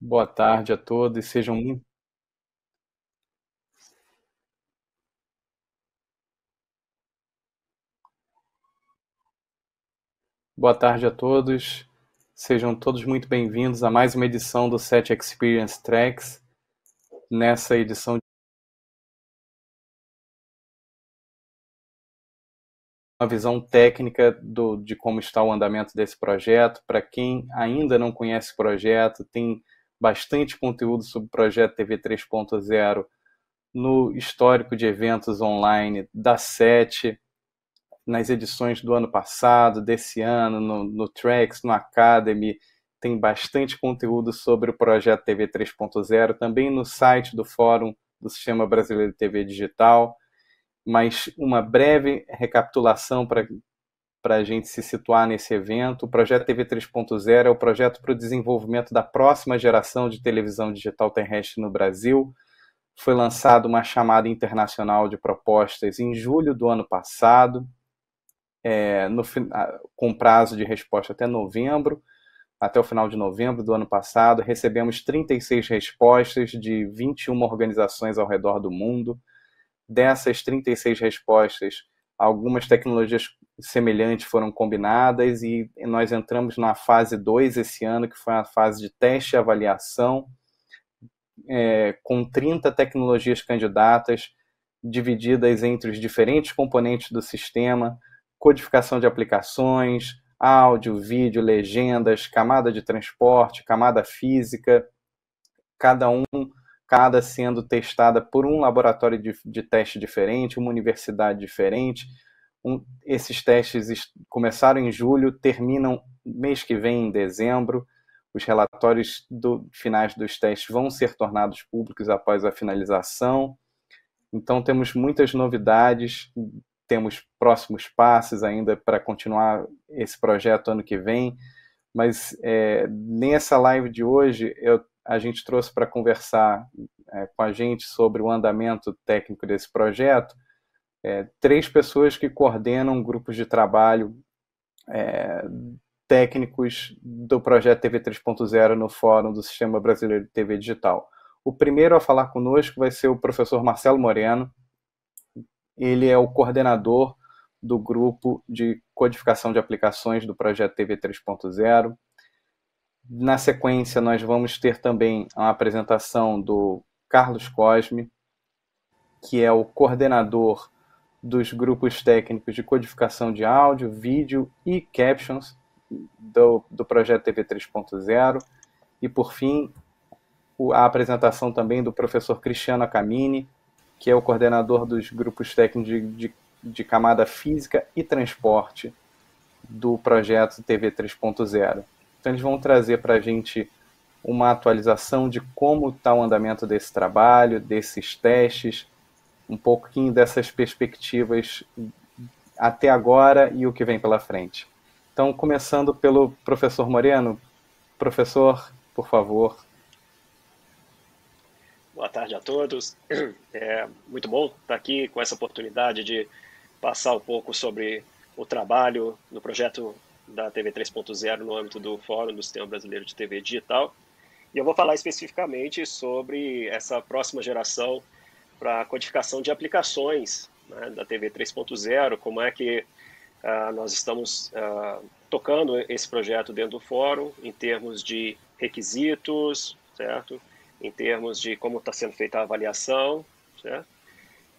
Boa tarde a todos, sejam muito boa tarde a todos, sejam todos muito bem-vindos a mais uma edição do Set Experience Tracks. Nessa edição, uma visão técnica de como está o andamento desse projeto. Para quem ainda não conhece o projeto, tem bastante conteúdo sobre o projeto TV 3.0 no histórico de eventos online da SET, nas edições do ano passado, desse ano, no Tracks, no Academy. Tem bastante conteúdo sobre o projeto TV 3.0, também no site do Fórum do Sistema Brasileiro de TV Digital. Mas uma breve recapitulação para a gente se situar nesse evento. O projeto TV 3.0 é o projeto para o desenvolvimento da próxima geração de televisão digital terrestre no Brasil. Foi lançado uma chamada internacional de propostas em julho do ano passado, com prazo de resposta até novembro, até o final de novembro do ano passado. Recebemos 36 respostas de 21 organizações ao redor do mundo. Dessas 36 respostas, algumas tecnologias semelhantes foram combinadas e nós entramos na fase 2 esse ano, que foi a fase de teste e avaliação, com 30 tecnologias candidatas, divididas entre os diferentes componentes do sistema: codificação de aplicações, áudio, vídeo, legendas, camada de transporte, camada física, cada sendo testada por um laboratório de teste diferente, uma universidade diferente. Esses testes começaram em julho, terminam mês que vem, em dezembro. Os relatórios finais dos testes vão ser tornados públicos após a finalização. Então, temos muitas novidades, temos próximos passos ainda para continuar esse projeto ano que vem, mas nessa live de hoje a gente trouxe para conversar com a gente sobre o andamento técnico desse projeto, três pessoas que coordenam grupos de trabalho técnicos do projeto TV 3.0 no Fórum do Sistema Brasileiro de TV Digital. O primeiro a falar conosco vai ser o professor Marcelo Moreno. Ele é o coordenador do grupo de codificação de aplicações do projeto TV 3.0. Na sequência, nós vamos ter também a apresentação do Carlos Cosme, que é o coordenador dos grupos técnicos de codificação de áudio, vídeo e captions do projeto TV 3.0. E, por fim, a apresentação também do professor Cristiano Acamini, que é o coordenador dos grupos técnicos de camada física e transporte do projeto TV 3.0. Então, eles vão trazer para a gente uma atualização de como está o andamento desse trabalho, desses testes, um pouquinho dessas perspectivas até agora e o que vem pela frente. Então, começando pelo professor Moreno. Professor, por favor. Boa tarde a todos. É muito bom estar aqui com essa oportunidade de passar um pouco sobre o trabalho no projeto da TV 3.0 no âmbito do Fórum do Sistema Brasileiro de TV Digital. E eu vou falar especificamente sobre essa próxima geração para a codificação de aplicações, né, da TV 3.0, como é que nós estamos tocando esse projeto dentro do Fórum em termos de requisitos, certo? Em termos de como está sendo feita a avaliação, certo?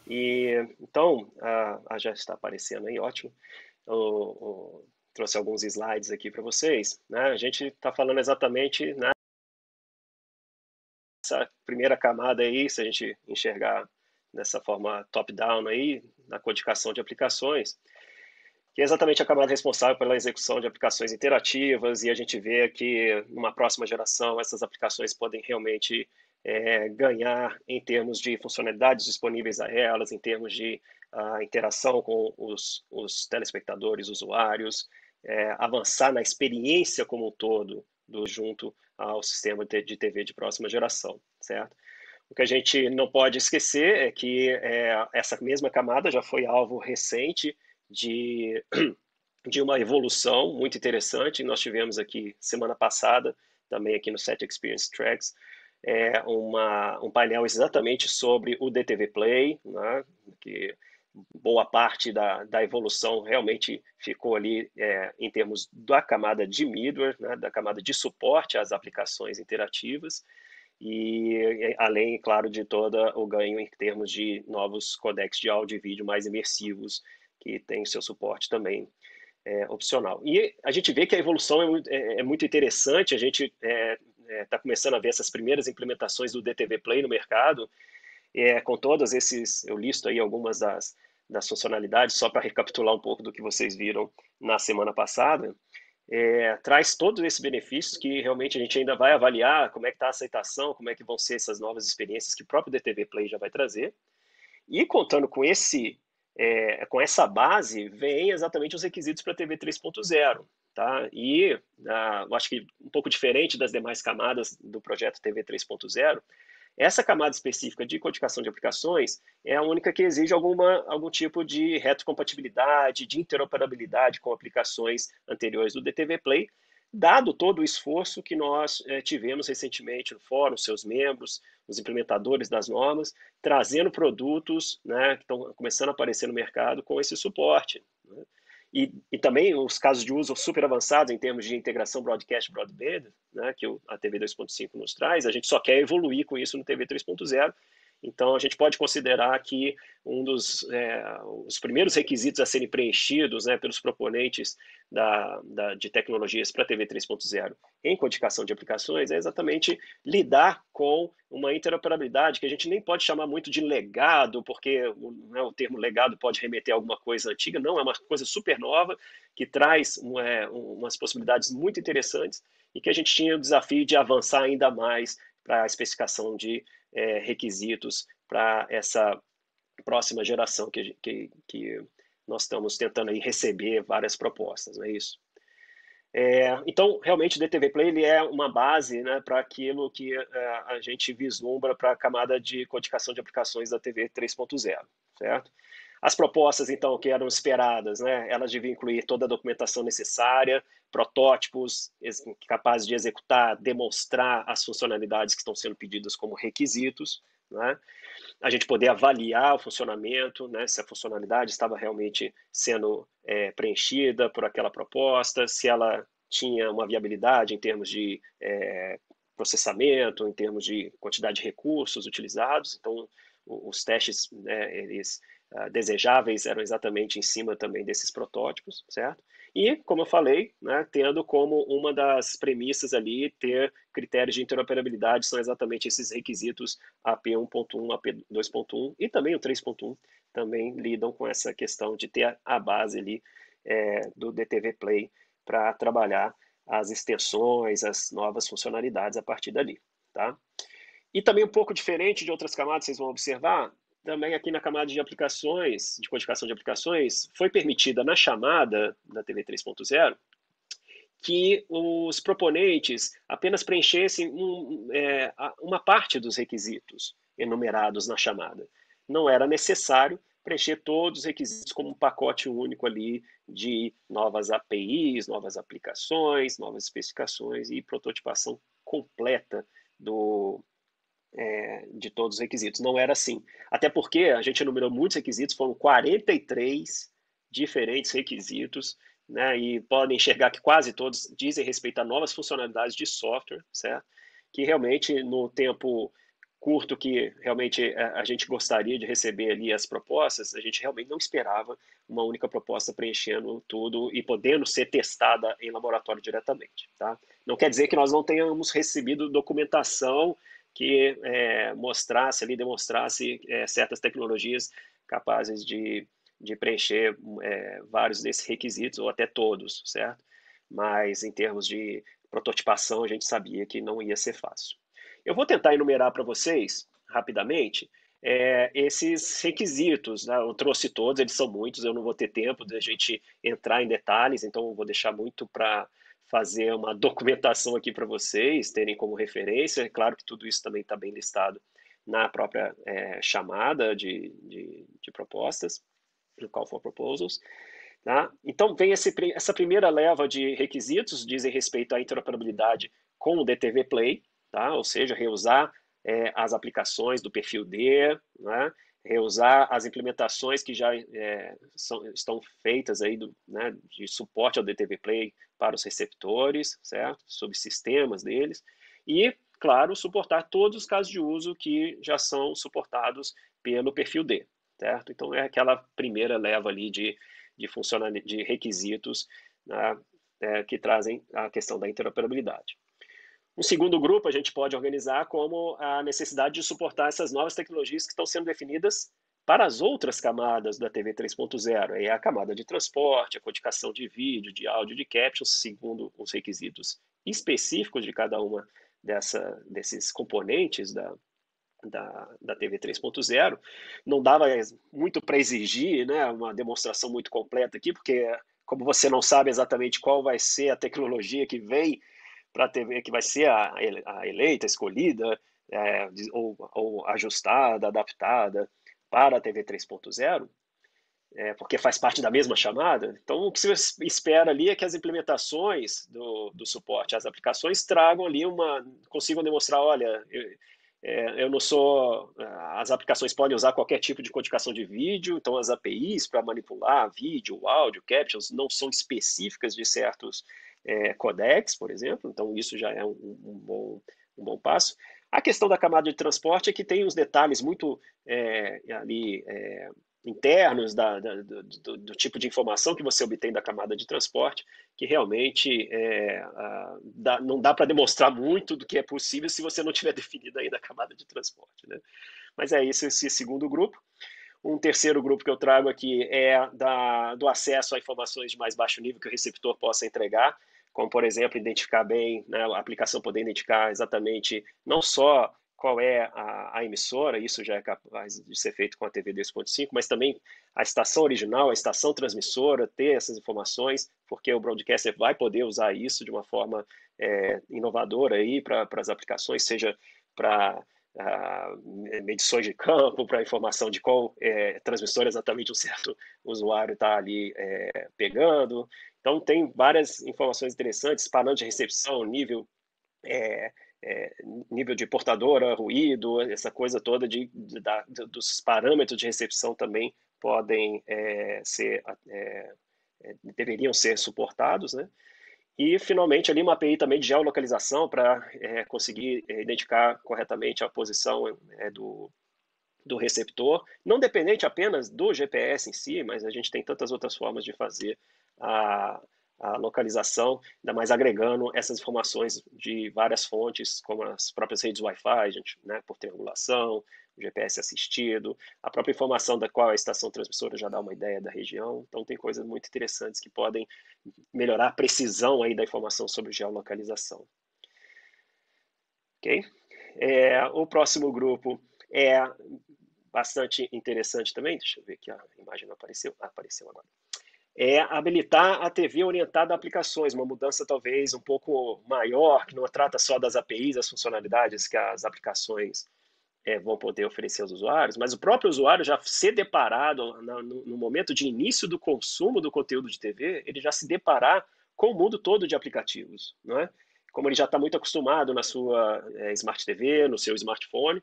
E então, já está aparecendo aí, ótimo. Trouxe alguns slides aqui para vocês, né? A gente está falando exatamente nessa primeira camada aí, se a gente enxergar dessa forma top-down aí, na codificação de aplicações, que é exatamente a camada responsável pela execução de aplicações interativas, e a gente vê que numa próxima geração essas aplicações podem realmente ganhar em termos de funcionalidades disponíveis a elas, em termos de interação com os telespectadores, usuários, avançar na experiência como um todo junto ao sistema de TV de próxima geração, certo? O que a gente não pode esquecer é que essa mesma camada já foi alvo recente de uma evolução muito interessante. Nós tivemos aqui, semana passada, também aqui no Set Experience Tracks, um painel exatamente sobre o DTV Play, né, que boa parte da evolução realmente ficou ali em termos da camada de middleware, né, da camada de suporte às aplicações interativas, e além, claro, de todo o ganho em termos de novos codecs de áudio e vídeo mais imersivos, que tem o seu suporte também opcional. E a gente vê que a evolução é muito interessante, a gente está começando a ver essas primeiras implementações do DTV Play no mercado, com todos esses, eu listo aí algumas das funcionalidades, só para recapitular um pouco do que vocês viram na semana passada, traz todos esses benefícios que realmente a gente ainda vai avaliar como é que está a aceitação, como é que vão ser essas novas experiências que o próprio DTV Play já vai trazer. E contando com essa base, vem exatamente os requisitos para a TV 3.0. Tá? E eu acho que um pouco diferente das demais camadas do projeto TV 3.0, essa camada específica de codificação de aplicações é a única que exige algum tipo de retrocompatibilidade, de interoperabilidade com aplicações anteriores do DTV Play, dado todo o esforço que nós tivemos recentemente no fórum, seus membros, os implementadores das normas, trazendo produtos, né, que estão começando a aparecer no mercado com esse suporte. Né? E também os casos de uso super avançados em termos de integração broadcast-broadband, né, que a TV 2.5 nos traz, a gente só quer evoluir com isso no TV 3.0. Então, a gente pode considerar que os primeiros requisitos a serem preenchidos, né, pelos proponentes de tecnologias para a TV 3.0 em codificação de aplicações é exatamente lidar com uma interoperabilidade que a gente nem pode chamar muito de legado, porque o termo legado pode remeter a alguma coisa antiga, não, é uma coisa super nova, que traz umas possibilidades muito interessantes e que a gente tinha o desafio de avançar ainda mais para a especificação de requisitos para essa próxima geração que nós estamos tentando aí receber várias propostas, não é isso? Então, realmente, o DTV Play ele é uma base, né, para aquilo que a gente vislumbra para a camada de codificação de aplicações da TV 3.0, certo? As propostas, então, que eram esperadas, né, elas deviam incluir toda a documentação necessária, protótipos capazes de executar, demonstrar as funcionalidades que estão sendo pedidas como requisitos, né? A gente poder avaliar o funcionamento, né, se a funcionalidade estava realmente sendo preenchida por aquela proposta, se ela tinha uma viabilidade em termos de processamento, em termos de quantidade de recursos utilizados. Então, os testes, né, eles desejáveis eram exatamente em cima também desses protótipos, certo? E, como eu falei, né, tendo como uma das premissas ali ter critérios de interoperabilidade, são exatamente esses requisitos AP1.1, AP2.1 e também o 3.1 também lidam com essa questão de ter a base ali do DTV Play para trabalhar as extensões, as novas funcionalidades a partir dali, tá? E também um pouco diferente de outras camadas, vocês vão observar, também aqui na camada de aplicações, de codificação de aplicações, foi permitida na chamada da TV 3.0 que os proponentes apenas preenchessem uma parte dos requisitos enumerados na chamada. Não era necessário preencher todos os requisitos como um pacote único ali de novas APIs, novas aplicações, novas especificações e prototipação completa de todos os requisitos. Não era assim. Até porque a gente enumerou muitos requisitos, foram 43 diferentes requisitos, né, e podem enxergar que quase todos dizem respeito a novas funcionalidades de software, certo? Que realmente no tempo curto que realmente a gente gostaria de receber ali as propostas, a gente realmente não esperava uma única proposta preenchendo tudo e podendo ser testada em laboratório diretamente, tá? Não quer dizer que nós não tenhamos recebido documentação que mostrasse ali, demonstrasse certas tecnologias capazes de preencher vários desses requisitos, ou até todos, certo? Mas em termos de prototipação, a gente sabia que não ia ser fácil. Eu vou tentar enumerar para vocês, rapidamente, esses requisitos. Né? Eu trouxe todos, eles são muitos, eu não vou ter tempo de a gente entrar em detalhes, então eu vou deixar muito para fazer uma documentação aqui para vocês, terem como referência. É claro que tudo isso também está bem listado na própria chamada de propostas, no Call for Proposals. Tá? Então, vem essa primeira leva de requisitos, dizem respeito à interoperabilidade com o DTV Play, tá? Ou seja, reusar as aplicações do perfil D, né? Reusar as implementações que já estão feitas aí né, de suporte ao DTV Play para os receptores, certo? Subsistemas deles. E, claro, suportar todos os casos de uso que já são suportados pelo perfil D, certo? Então, é aquela primeira leva ali de requisitos, né, que trazem a questão da interoperabilidade. Um segundo grupo a gente pode organizar como a necessidade de suportar essas novas tecnologias que estão sendo definidas para as outras camadas da TV 3.0. Aí é a camada de transporte, a codificação de vídeo, de áudio, de captions, segundo os requisitos específicos de cada uma desses componentes da TV 3.0. Não dava muito para exigir, né, uma demonstração muito completa aqui, porque como você não sabe exatamente qual vai ser a tecnologia que vem para a TV, que vai ser a eleita, escolhida, ou ajustada, adaptada para a TV 3.0, porque faz parte da mesma chamada. Então, o que você espera ali é que as implementações do suporte às aplicações tragam ali consigam demonstrar, olha, eu não sou. As aplicações podem usar qualquer tipo de codificação de vídeo, então as APIs para manipular vídeo, áudio, captions não são específicas de certos codecs, por exemplo, então isso já é um bom passo. A questão da camada de transporte é que tem uns detalhes muito ali internos do tipo de informação que você obtém da camada de transporte, que realmente não dá para demonstrar muito do que é possível se você não tiver definido ainda a camada de transporte, né? Mas é isso, esse segundo grupo. Um terceiro grupo que eu trago aqui é do acesso a informações de mais baixo nível que o receptor possa entregar, como, por exemplo, identificar bem, né, a aplicação poder identificar exatamente não só qual é a emissora, isso já é capaz de ser feito com a TV 2.5, mas também a estação original, a estação transmissora, ter essas informações, porque o broadcaster vai poder usar isso de uma forma inovadora aí para as aplicações, seja para medições de campo, para informação de qual transmissor exatamente um certo usuário está ali pegando. Então, tem várias informações interessantes, parâmetros de recepção, nível de portadora, ruído, essa coisa toda dos parâmetros de recepção também podem deveriam ser suportados, né? E, finalmente, ali uma API também de geolocalização para conseguir identificar corretamente a posição do receptor, não dependente apenas do GPS em si, mas a gente tem tantas outras formas de fazer a localização, ainda mais agregando essas informações de várias fontes, como as próprias redes Wi-Fi, né, por triangulação, o GPS assistido, a própria informação da qual a estação transmissora já dá uma ideia da região. Então, tem coisas muito interessantes que podem melhorar a precisão aí da informação sobre geolocalização. Ok? O próximo grupo é bastante interessante também. Deixa eu ver aqui, a imagem não apareceu. Apareceu agora. É habilitar a TV orientada a aplicações, uma mudança talvez um pouco maior, que não trata só das APIs, as funcionalidades que as aplicações vão poder oferecer aos usuários, mas o próprio usuário já ser deparado no momento de início do consumo do conteúdo de TV, ele já se deparar com o mundo todo de aplicativos, não é? Como ele já está muito acostumado na sua Smart TV, no seu smartphone,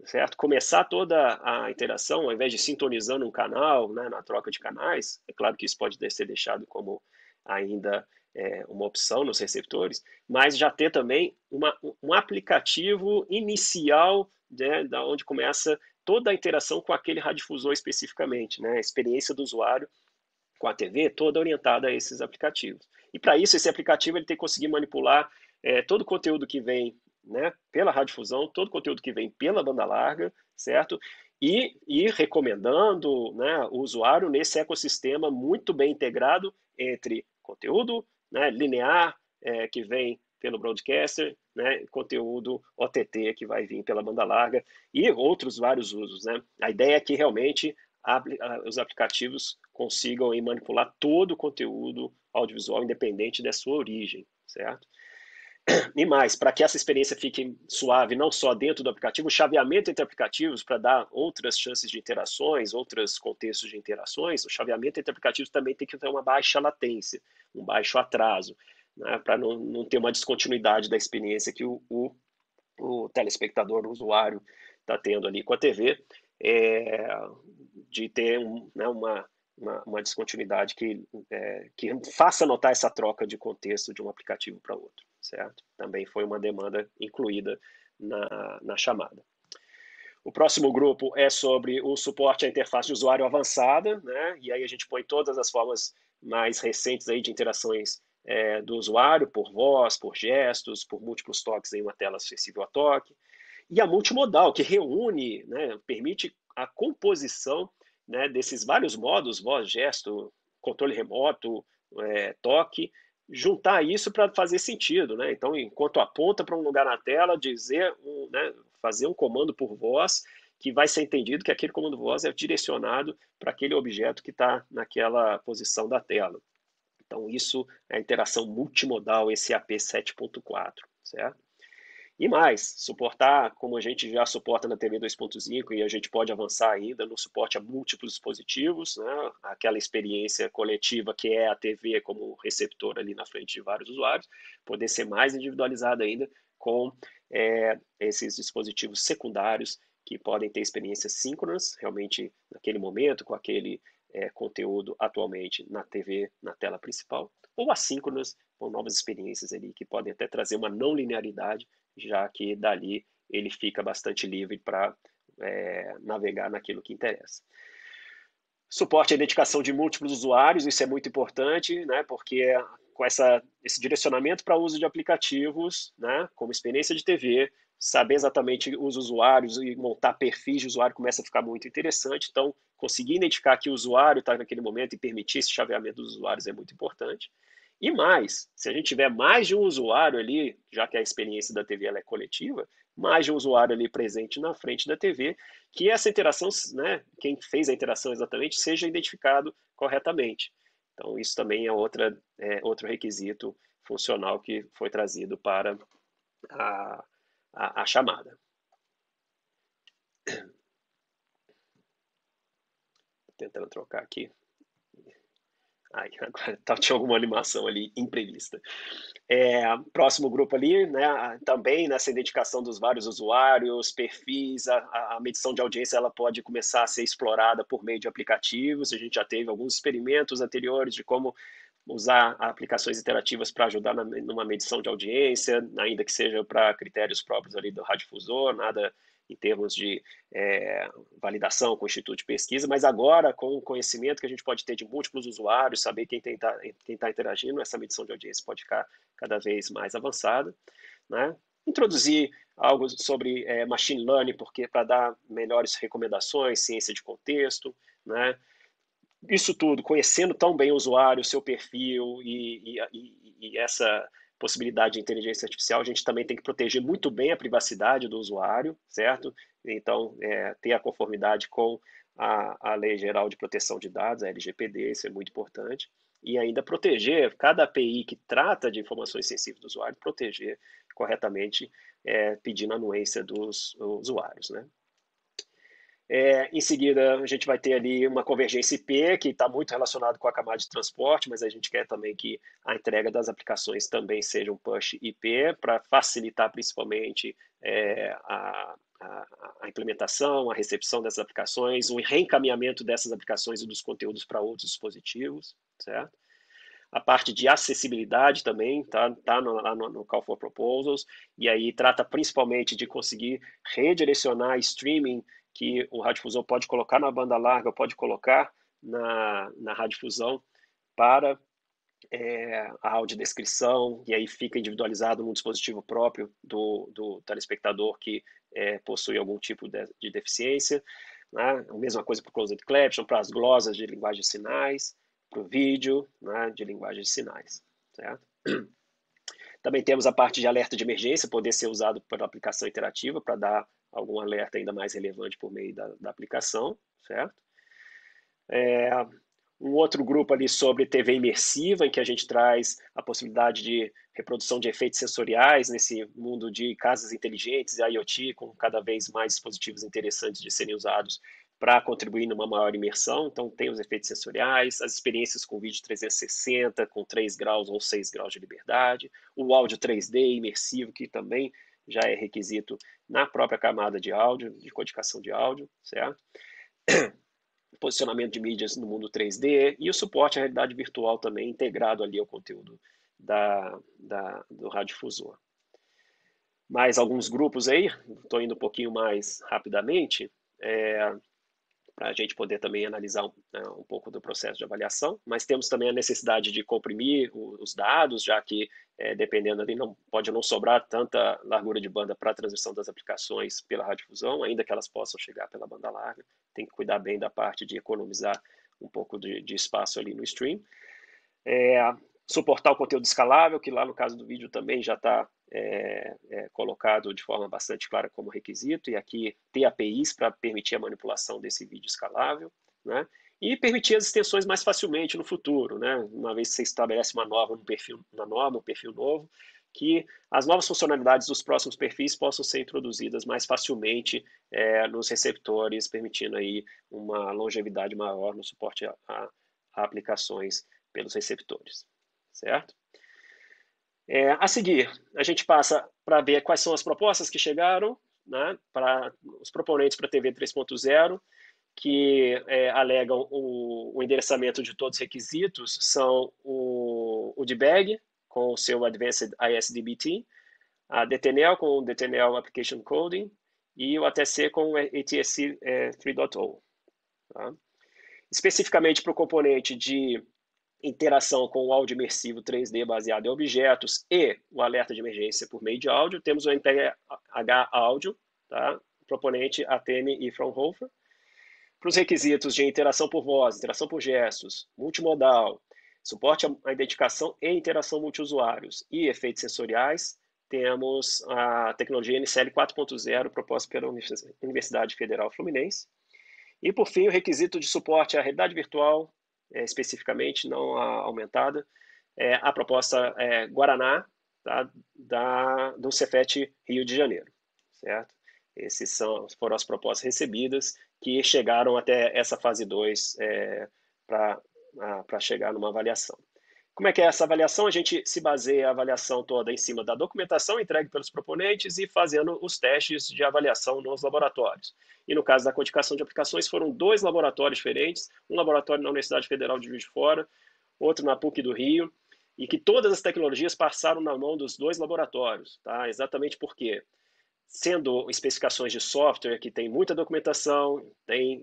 certo? Começar toda a interação, ao invés de sintonizando um canal, né, na troca de canais, é claro que isso pode ser deixado como ainda uma opção nos receptores, mas já ter também um aplicativo inicial, né, da onde começa toda a interação com aquele radiodifusor especificamente, né, a experiência do usuário com a TV toda orientada a esses aplicativos. E para isso, esse aplicativo ele tem que conseguir manipular todo o conteúdo que vem, né, pela radiodifusão, todo o conteúdo que vem pela banda larga, certo? E ir recomendando, né, o usuário nesse ecossistema muito bem integrado entre conteúdo, né, linear, que vem pelo broadcaster, né, conteúdo OTT que vai vir pela banda larga e outros vários usos, né? A ideia é que realmente os aplicativos consigam manipular todo o conteúdo audiovisual independente da sua origem, certo? E mais, para que essa experiência fique suave, não só dentro do aplicativo, o chaveamento entre aplicativos para dar outras chances de interações, outros contextos de interações, o chaveamento entre aplicativos também tem que ter uma baixa latência, um baixo atraso. né, para não ter uma descontinuidade da experiência que o telespectador, o usuário, está tendo ali com a TV, de ter né, uma descontinuidade que faça notar essa troca de contexto de um aplicativo para outro, certo? Também foi uma demanda incluída na chamada. O próximo grupo é sobre o suporte à interface de usuário avançada, né? E aí a gente põe todas as formas mais recentes aí de interações do usuário, por voz, por gestos, por múltiplos toques em uma tela acessível a toque. E a multimodal, que reúne, né, permite a composição, né, desses vários modos, voz, gesto, controle remoto, toque, juntar isso para fazer sentido, né? Então, enquanto aponta para um lugar na tela, né, fazer um comando por voz que vai ser entendido que aquele comando voz é direcionado para aquele objeto que está naquela posição da tela. Então, isso é a interação multimodal, esse AP 7.4, certo? E mais, suportar, como a gente já suporta na TV 2.5 e a gente pode avançar ainda no suporte a múltiplos dispositivos, né? Aquela experiência coletiva que é a TV como receptor ali na frente de vários usuários, poder ser mais individualizada ainda com esses dispositivos secundários que podem ter experiências síncronas, realmente naquele momento, com aquele conteúdo atualmente na TV, na tela principal, ou assíncronas, com novas experiências ali que podem até trazer uma não linearidade, já que dali ele fica bastante livre para navegar naquilo que interessa. Suporte à identificação de múltiplos usuários, isso é muito importante, né, porque com esse direcionamento para uso de aplicativos, né, como experiência de TV, saber exatamente os usuários e montar perfis de usuário começa a ficar muito interessante. Então, conseguir identificar que o usuário está naquele momento e permitir esse chaveamento dos usuários é muito importante. E mais, se a gente tiver mais de um usuário ali, já que a experiência da TV ela é coletiva, mais de um usuário ali presente na frente da TV, que essa interação, né, quem fez a interação exatamente, seja identificado corretamente. Então, isso também é outro requisito funcional que foi trazido para a chamada. Tentando trocar aqui. Ai, agora tinha alguma animação ali imprevista. Próximo grupo ali, né, também nessa identificação dos vários usuários, perfis, a medição de audiência ela pode começar a ser explorada por meio de aplicativos. A gente já teve alguns experimentos anteriores de como usar aplicações interativas para ajudar numa medição de audiência, ainda que seja para critérios próprios ali do radiodifusor, nada em termos de validação com o Instituto de Pesquisa, mas agora, com o conhecimento que a gente pode ter de múltiplos usuários, saber quem está interagindo, essa medição de audiência pode ficar cada vez mais avançada, né? Introduzir algo sobre machine learning, porque para dar melhores recomendações, ciência de contexto, né? Isso tudo, conhecendo tão bem o usuário, o seu perfil e essa possibilidade de inteligência artificial, a gente também tem que proteger muito bem a privacidade do usuário, certo? Então, ter a conformidade com a Lei Geral de Proteção de Dados, a LGPD, isso é muito importante. E ainda proteger cada API que trata de informações sensíveis do usuário, proteger corretamente, pedindo a anuência dos usuários, né? Em seguida, a gente vai ter ali uma convergência IP, que está muito relacionado com a camada de transporte, mas a gente quer também que a entrega das aplicações também seja um push IP, para facilitar principalmente a implementação, a recepção dessas aplicações, o reencaminhamento dessas aplicações e dos conteúdos para outros dispositivos, certo? A parte de acessibilidade também está lá no Call for Proposals, e aí trata principalmente de conseguir redirecionar streaming que o radiodifusor pode colocar na banda larga, pode colocar na radiodifusão para a audiodescrição, e aí fica individualizado num dispositivo próprio do telespectador que possui algum tipo de deficiência. Né? A mesma coisa para o Closed Caption, para as glosas de linguagem de sinais, para o vídeo, né, de linguagem de sinais. Certo? Também temos a parte de alerta de emergência, poder ser usado pela aplicação interativa para dar algum alerta ainda mais relevante por meio da aplicação, certo? Um outro grupo ali sobre TV imersiva, em que a gente traz a possibilidade de reprodução de efeitos sensoriais nesse mundo de casas inteligentes e IoT, com cada vez mais dispositivos interessantes de serem usados para contribuir numa maior imersão. Então, tem os efeitos sensoriais, as experiências com vídeo 360, com 3 graus ou 6 graus de liberdade, o áudio 3D imersivo, que também já é requisito na própria camada de áudio, de codificação de áudio, certo? Posicionamento de mídias no mundo 3D e o suporte à realidade virtual também integrado ali ao conteúdo do radiodifusor. Mais alguns grupos aí, estou indo um pouquinho mais rapidamente, para a gente poder também analisar um pouco do processo de avaliação, mas temos também a necessidade de comprimir os dados, já que, dependendo ali, pode não sobrar tanta largura de banda para a transmissão das aplicações pela radiodifusão, ainda que elas possam chegar pela banda larga, tem que cuidar bem da parte de economizar um pouco de espaço ali no stream. Suportar o conteúdo escalável, que lá no caso do vídeo também já está colocado de forma bastante clara como requisito, e aqui ter APIs para permitir a manipulação desse vídeo escalável, né? E permitir as extensões mais facilmente no futuro, né? Uma vez que você estabelece uma norma, um perfil novo, que as novas funcionalidades dos próximos perfis possam ser introduzidas mais facilmente nos receptores, permitindo aí uma longevidade maior no suporte a aplicações pelos receptores, certo? A seguir, a gente passa para ver quais são as propostas que chegaram, né, para os proponentes para a TV 3.0, que alegam o endereçamento de todos os requisitos, são o DBAG, com o seu Advanced ISDBT, a DTNL com o DTNL Application Coding, e o ATC com o ATSC 3.0. Tá? Especificamente para o componente de interação com o áudio imersivo 3D baseado em objetos e o alerta de emergência por meio de áudio, temos o MPH Áudio, tá? Proponente ATM e Fraunhofer. Para os requisitos de interação por voz, interação por gestos, multimodal, suporte à identificação e interação multiusuários e efeitos sensoriais, temos a tecnologia NCL 4.0 proposta pela Universidade Federal Fluminense. E, por fim, o requisito de suporte à realidade virtual, especificamente, não a aumentada, a proposta Guaraná, tá, do Cefet Rio de Janeiro, certo? Essas foram as propostas recebidas que chegaram até essa fase 2 para chegar numa avaliação. Como é que é essa avaliação? A gente se baseia a avaliação toda em cima da documentação entregue pelos proponentes e fazendo os testes de avaliação nos laboratórios. E no caso da codificação de aplicações, foram 2 laboratórios diferentes, um laboratório na Universidade Federal de Juiz de Fora, outro na PUC do Rio, e que todas as tecnologias passaram na mão dos 2 laboratórios, tá? Exatamente porque, sendo especificações de software que tem muita documentação, tem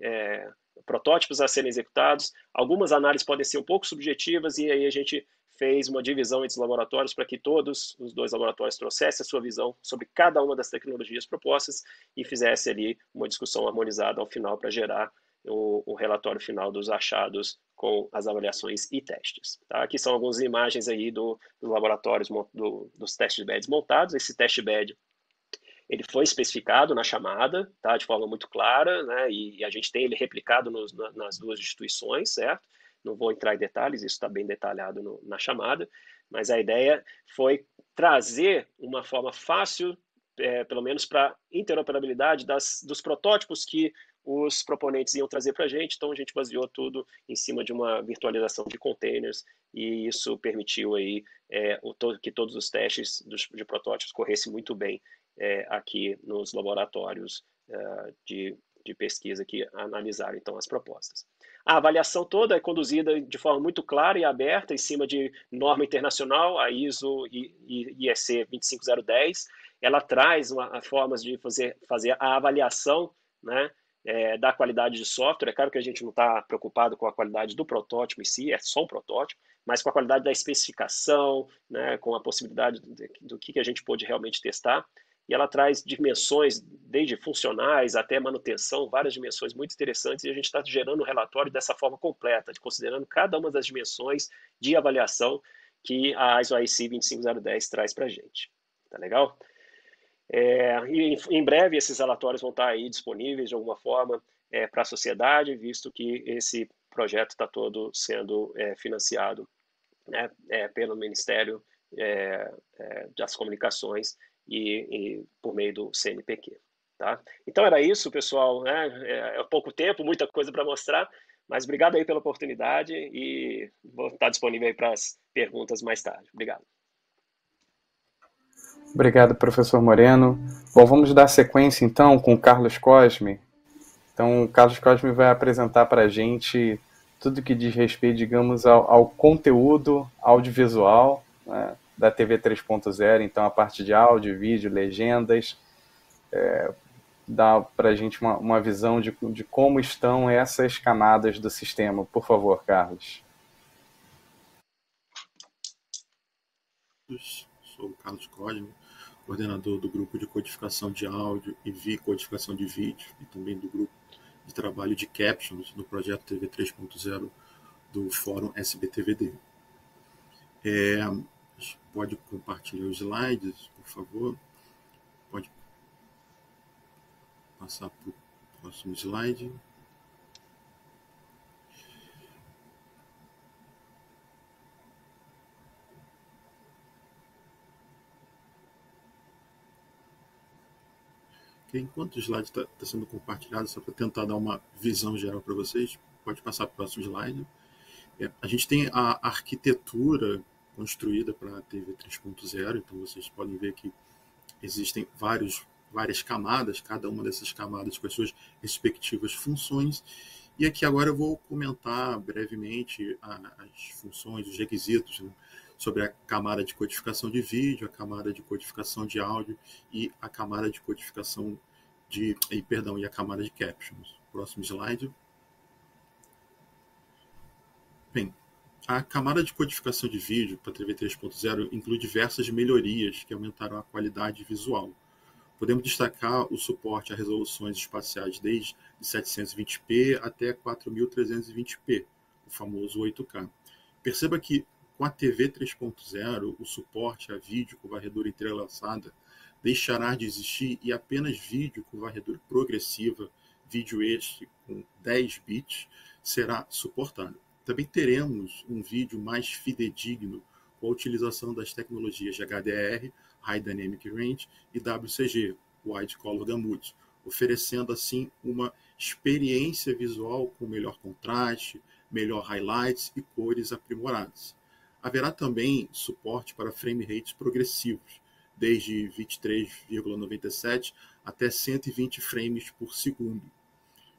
protótipos a serem executados, algumas análises podem ser um pouco subjetivas, e aí a gente fez uma divisão entre os laboratórios para que todos os 2 laboratórios trouxessem a sua visão sobre cada uma das tecnologias propostas e fizesse ali uma discussão harmonizada ao final para gerar o relatório final dos achados com as avaliações e testes. Tá? Aqui são algumas imagens aí dos laboratórios, dos test beds montados. Esse test bed ele foi especificado na chamada, tá, de forma muito clara, né, e a gente tem ele replicado nas 2 instituições, certo? Não vou entrar em detalhes, isso está bem detalhado na chamada, mas a ideia foi trazer uma forma fácil, pelo menos para interoperabilidade dos protótipos que os proponentes iam trazer para a gente, então a gente baseou tudo em cima de uma virtualização de containers, e isso permitiu aí, que todos os testes de protótipos corressem muito bem aqui nos laboratórios de pesquisa que analisaram então as propostas. A avaliação toda é conduzida de forma muito clara e aberta em cima de norma internacional, a ISO e IEC 25010. Ela traz formas de fazer a avaliação, né, da qualidade de software. É claro que a gente não está preocupado com a qualidade do protótipo em si, é só um protótipo, mas com a qualidade da especificação, né, com a possibilidade do que a gente pôde realmente testar. E ela traz dimensões, desde funcionais até manutenção, várias dimensões muito interessantes, e a gente está gerando um relatório dessa forma completa, considerando cada uma das dimensões de avaliação que a ISO IEC 25010 traz para a gente. Tá legal? E em breve esses relatórios vão estar aí disponíveis de alguma forma para a sociedade, visto que esse projeto está todo sendo financiado, né, pelo Ministério das Comunicações e por meio do CNPq. Tá? Então era isso, pessoal, né? É pouco tempo, muita coisa para mostrar, mas obrigado aí pela oportunidade e vou estar disponível aí para as perguntas mais tarde. Obrigado. Obrigado, professor Moreno. Bom, vamos dar sequência então com o Carlos Cosme. Então, o Carlos Cosme vai apresentar para a gente tudo que diz respeito, digamos, ao conteúdo audiovisual, né, da TV 3.0, então a parte de áudio, vídeo, legendas, dá para a gente uma visão de como estão essas camadas do sistema. Por favor, Carlos. Sou o Carlos Cosme, coordenador do grupo de codificação de áudio e codificação de vídeo, e também do grupo de trabalho de captions no projeto TV 3.0 do Fórum SBTVD. Pode compartilhar os slides, por favor. Pode passar para o próximo slide. Enquanto o slide está sendo compartilhado, só para tentar dar uma visão geral para vocês, pode passar para o próximo slide. A gente tem a arquitetura construída para a TV 3.0, então vocês podem ver que existem várias camadas, cada uma dessas camadas com as suas respectivas funções. E aqui agora eu vou comentar brevemente as funções, os requisitos, né, sobre a camada de codificação de vídeo, a camada de codificação de áudio e a camada de codificação e a camada de captions. Próximo slide. Bem, a camada de codificação de vídeo para a TV 3.0 inclui diversas melhorias que aumentaram a qualidade visual. Podemos destacar o suporte a resoluções espaciais desde 720p até 4320p, o famoso 8K. Perceba que com a TV 3.0, o suporte a vídeo com varredura entrelaçada deixará de existir e apenas vídeo com varredura progressiva, vídeo este com 10 bits, será suportado. Também teremos um vídeo mais fidedigno com a utilização das tecnologias de HDR, High Dynamic Range, e WCG, Wide Color Gamut, oferecendo assim uma experiência visual com melhor contraste, melhor highlights e cores aprimoradas. Haverá também suporte para frame rates progressivos, desde 23,97 até 120 frames por segundo,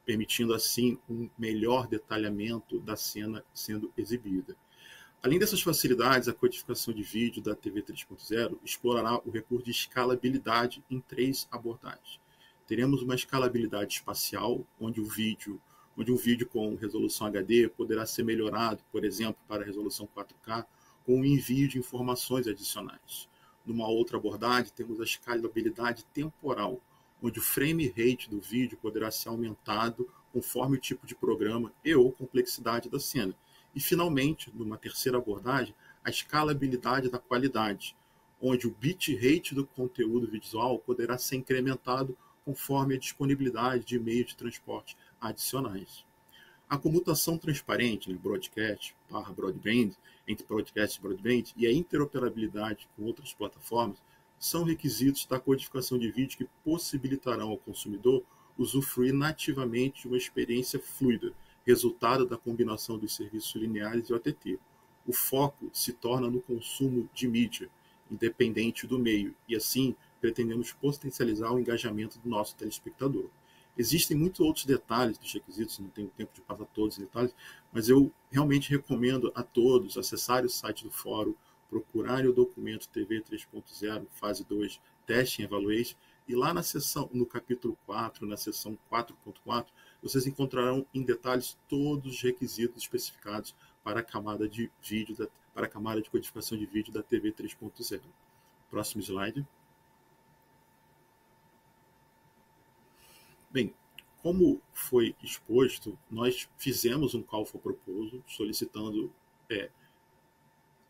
permitindo assim um melhor detalhamento da cena sendo exibida. Além dessas facilidades, a codificação de vídeo da TV 3.0 explorará o recurso de escalabilidade em 3 abordagens. Teremos uma escalabilidade espacial, onde um vídeo com resolução HD poderá ser melhorado, por exemplo, para a resolução 4K, com o envio de informações adicionais. Numa outra abordagem, temos a escalabilidade temporal, onde o frame rate do vídeo poderá ser aumentado conforme o tipo de programa e ou complexidade da cena. E, finalmente, numa terceira abordagem, a escalabilidade da qualidade, onde o bitrate do conteúdo visual poderá ser incrementado conforme a disponibilidade de meios de transporte adicionais. A comutação transparente, né, broadcast / broadband, entre broadcast e broadband, e a interoperabilidade com outras plataformas são requisitos da codificação de vídeo que possibilitarão ao consumidor usufruir nativamente de uma experiência fluida, resultado da combinação dos serviços lineares e OTT. O foco se torna no consumo de mídia, independente do meio, e assim pretendemos potencializar o engajamento do nosso telespectador. Existem muitos outros detalhes dos requisitos, não tenho tempo de passar todos os detalhes, mas eu realmente recomendo a todos acessarem o site do fórum, procurarem o documento TV 3.0, fase 2, Testing Evaluation, e lá na seção, no capítulo 4, na seção 4.4, vocês encontrarão em detalhes todos os requisitos especificados para a camada de vídeo, para a camada de codificação de vídeo da TV 3.0. Próximo slide. Bem, como foi exposto, nós fizemos um call for proposal solicitando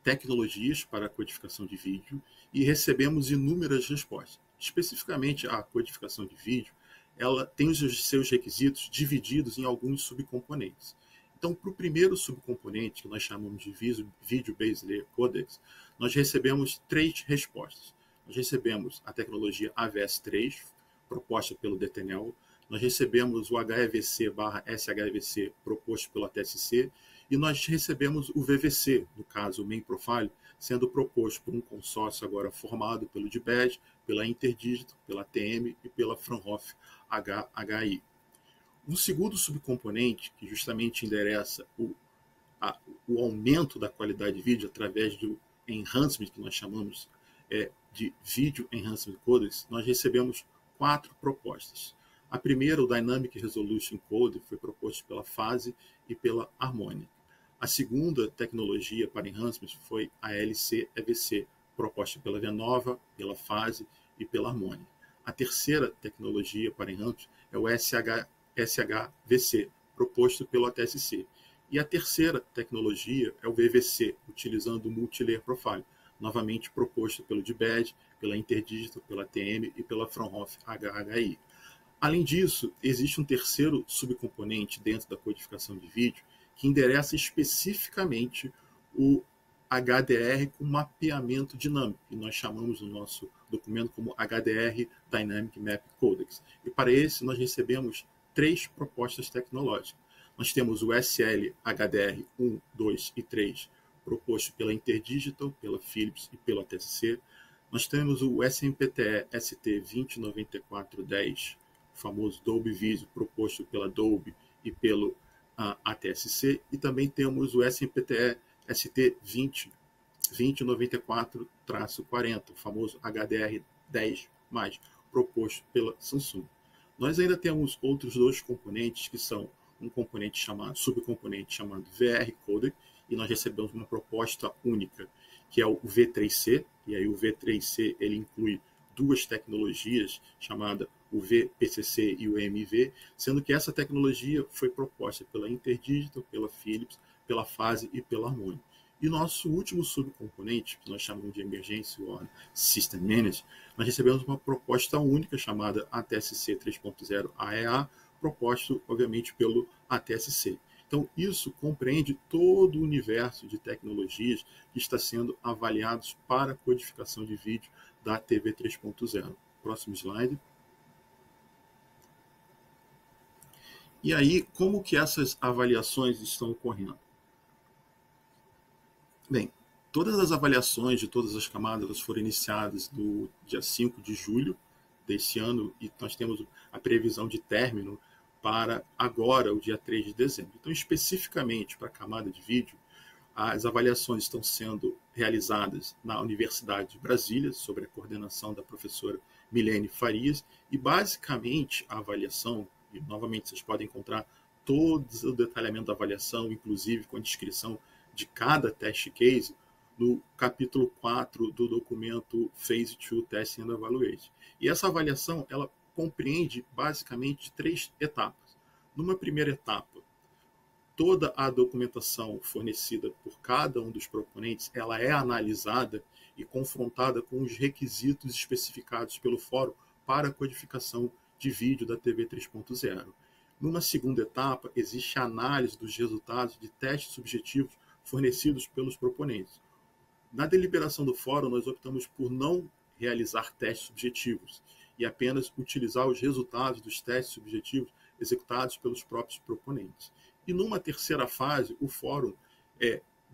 tecnologias para a codificação de vídeo e recebemos inúmeras respostas. Especificamente, a codificação de vídeo, ela tem os seus requisitos divididos em alguns subcomponentes. Então, para o primeiro subcomponente, que nós chamamos de Video Based Layer Codecs, nós recebemos 3 respostas. Nós recebemos a tecnologia AVS3, proposta pelo DTNEL. Nós recebemos o HEVC/SHEVC proposto pelo ATSC e nós recebemos o VVC, no caso o Main Profile, sendo proposto por um consórcio agora formado pelo DBED, pela Interdigital, pela ATM e pela Fraunhofer HHI. O segundo subcomponente, que justamente endereça o aumento da qualidade de vídeo através do enhancement, que nós chamamos de Video Enhancement Codecs, nós recebemos 4 propostas. A primeira, o Dynamic Resolution Code, foi proposto pela Phase e pela Harmonic. A segunda tecnologia para enhancement foi a LC-EVC, proposta pela Venova, pela Phase e pela Harmonic. A terceira tecnologia para enhancement é o SHVC, proposto pelo ATSC. E a terceira tecnologia é o VVC, utilizando o Multilayer Profile, novamente proposto pelo DBED, pela Interdigital, pela ATM e pela Fraunhofer HHI. Além disso, existe um terceiro subcomponente dentro da codificação de vídeo que endereça especificamente o HDR com mapeamento dinâmico, que nós chamamos no nosso documento como HDR Dynamic Map Codecs. E para esse nós recebemos 3 propostas tecnológicas. Nós temos o SL HDR 1, 2 e 3, proposto pela Interdigital, pela Philips e pela ATSC. Nós temos o SMPTE ST209410, o famoso Dolby Vision, proposto pela Dolby e pelo ATSC. E também temos o SMPTE ST2094-40, o famoso HDR10+, proposto pela Samsung. Nós ainda temos outros 2 componentes, que são um subcomponente chamado VR Codec, e nós recebemos uma proposta única, que é o V3C, e aí o V3C ele inclui 2 tecnologias, chamada o VPCC e o EMV, sendo que essa tecnologia foi proposta pela Interdigital, pela Philips, pela Phase e pela Harmonic. E nosso último subcomponente, que nós chamamos de Emergency Warning System Manager, nós recebemos uma proposta única chamada ATSC 3.0 AEA, proposto, obviamente, pelo ATSC. Então, isso compreende todo o universo de tecnologias que está sendo avaliados para a codificação de vídeo da TV 3.0. Próximo slide. E aí, como que essas avaliações estão ocorrendo? Bem, todas as avaliações de todas as camadas foram iniciadas no dia 5 de julho desse ano, e nós temos a previsão de término para agora, o dia 3 de dezembro. Então, especificamente para a camada de vídeo, as avaliações estão sendo realizadas na Universidade de Brasília, sob a coordenação da professora Milene Farias, e basicamente a avaliação, e novamente vocês podem encontrar todo o detalhamento da avaliação, inclusive com a descrição de cada test case, no capítulo 4 do documento Phase 2 Testing and Evaluation. E essa avaliação, ela compreende basicamente 3 etapas. Numa primeira etapa, toda a documentação fornecida por cada um dos proponentes, ela é analisada e confrontada com os requisitos especificados pelo fórum para a codificação de vídeo da TV 3.0. Numa segunda etapa, existe a análise dos resultados de testes subjetivos fornecidos pelos proponentes. Na deliberação do fórum, nós optamos por não realizar testes subjetivos e apenas utilizar os resultados dos testes subjetivos executados pelos próprios proponentes. E numa terceira fase, o fórum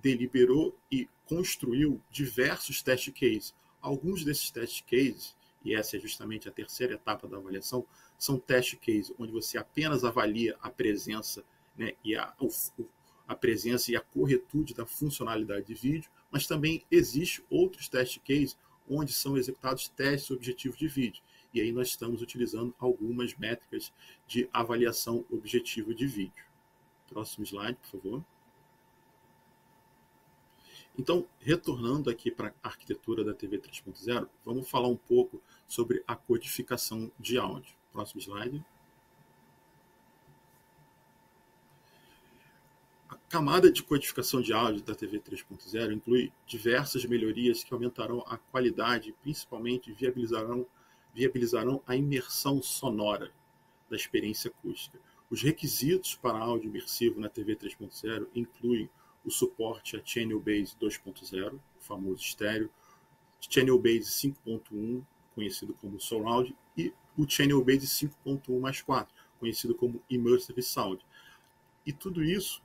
deliberou e construiu diversos test cases. Alguns desses test cases, e essa é justamente a terceira etapa da avaliação, são test cases onde você apenas avalia a presença, né, e a presença e a corretude da funcionalidade de vídeo, mas também existe outros test cases onde são executados testes objetivos de vídeo. E aí nós estamos utilizando algumas métricas de avaliação objetiva de vídeo. Próximo slide, por favor. Então, retornando aqui para a arquitetura da TV 3.0, vamos falar um pouco sobre a codificação de áudio. Próximo slide. A camada de codificação de áudio da TV 3.0 inclui diversas melhorias que aumentarão a qualidade e principalmente viabilizarão a imersão sonora da experiência acústica. Os requisitos para áudio imersivo na TV 3.0 incluem o suporte a Channel Base 2.0, o famoso estéreo, Channel Base 5.1, conhecido como Surround, e o Channel Base 5.1+4, conhecido como Immersive Sound. E tudo isso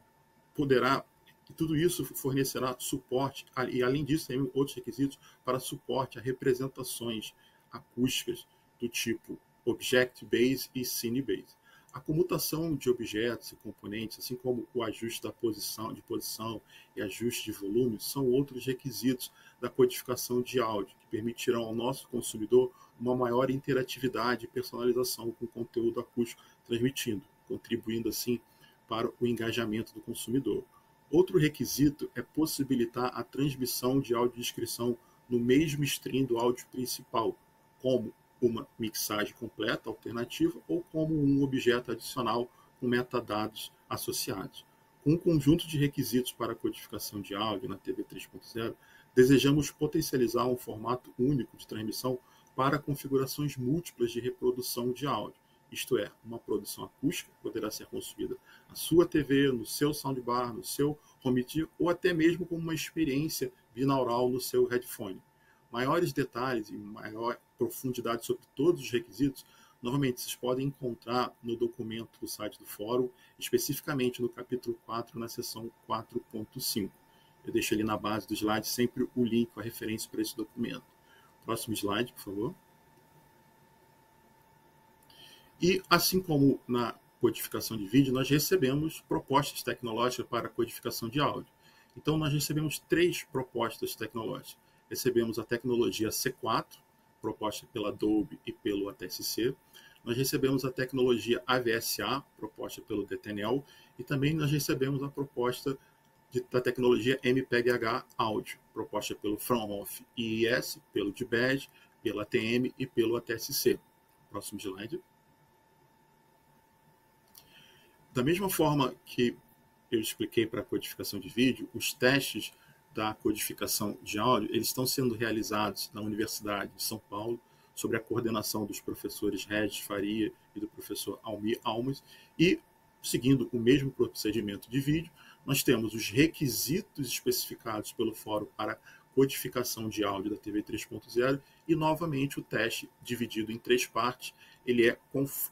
fornecerá suporte, e além disso, tem outros requisitos para suporte a representações acústicas do tipo Object Base e Scene Base. A comutação de objetos e componentes, assim como o ajuste de posição e ajuste de volume, são outros requisitos da codificação de áudio, que permitirão ao nosso consumidor uma maior interatividade e personalização com o conteúdo acústico transmitindo, contribuindo assim para o engajamento do consumidor. Outro requisito é possibilitar a transmissão de audiodescrição no mesmo stream do áudio principal, como uma mixagem completa alternativa ou como um objeto adicional com metadados associados. Com um conjunto de requisitos para a codificação de áudio na TV 3.0, desejamos potencializar um formato único de transmissão para configurações múltiplas de reprodução de áudio. Isto é, uma produção acústica poderá ser consumida na sua TV, no seu soundbar, no seu home theater ou até mesmo como uma experiência binaural no seu headphone. Maiores detalhes e maior profundidade sobre todos os requisitos, normalmente vocês podem encontrar no documento do site do fórum, especificamente no capítulo 4, na seção 4.5. Eu deixo ali na base do slide sempre o link, a referência para esse documento. Próximo slide, por favor. E assim como na codificação de vídeo, nós recebemos propostas tecnológicas para a codificação de áudio. Então, nós recebemos 3 propostas tecnológicas. Recebemos a tecnologia C4, proposta pela Adobe e pelo ATSC. Nós recebemos a tecnologia AVSA, proposta pelo DTNL. E também nós recebemos a proposta da tecnologia MPEG-H Audio, proposta pelo Fraunhofer IIS, pelo DBED, pela ATM e pelo ATSC. Próximo slide. Da mesma forma que eu expliquei para a codificação de vídeo, os testes da codificação de áudio eles estão sendo realizados na Universidade de São Paulo, sob a coordenação dos professores Regis Faria e do professor Almir Almas, e, seguindo o mesmo procedimento de vídeo, nós temos os requisitos especificados pelo Fórum para codificação de áudio da TV 3.0 e, novamente, o teste dividido em 3 partes.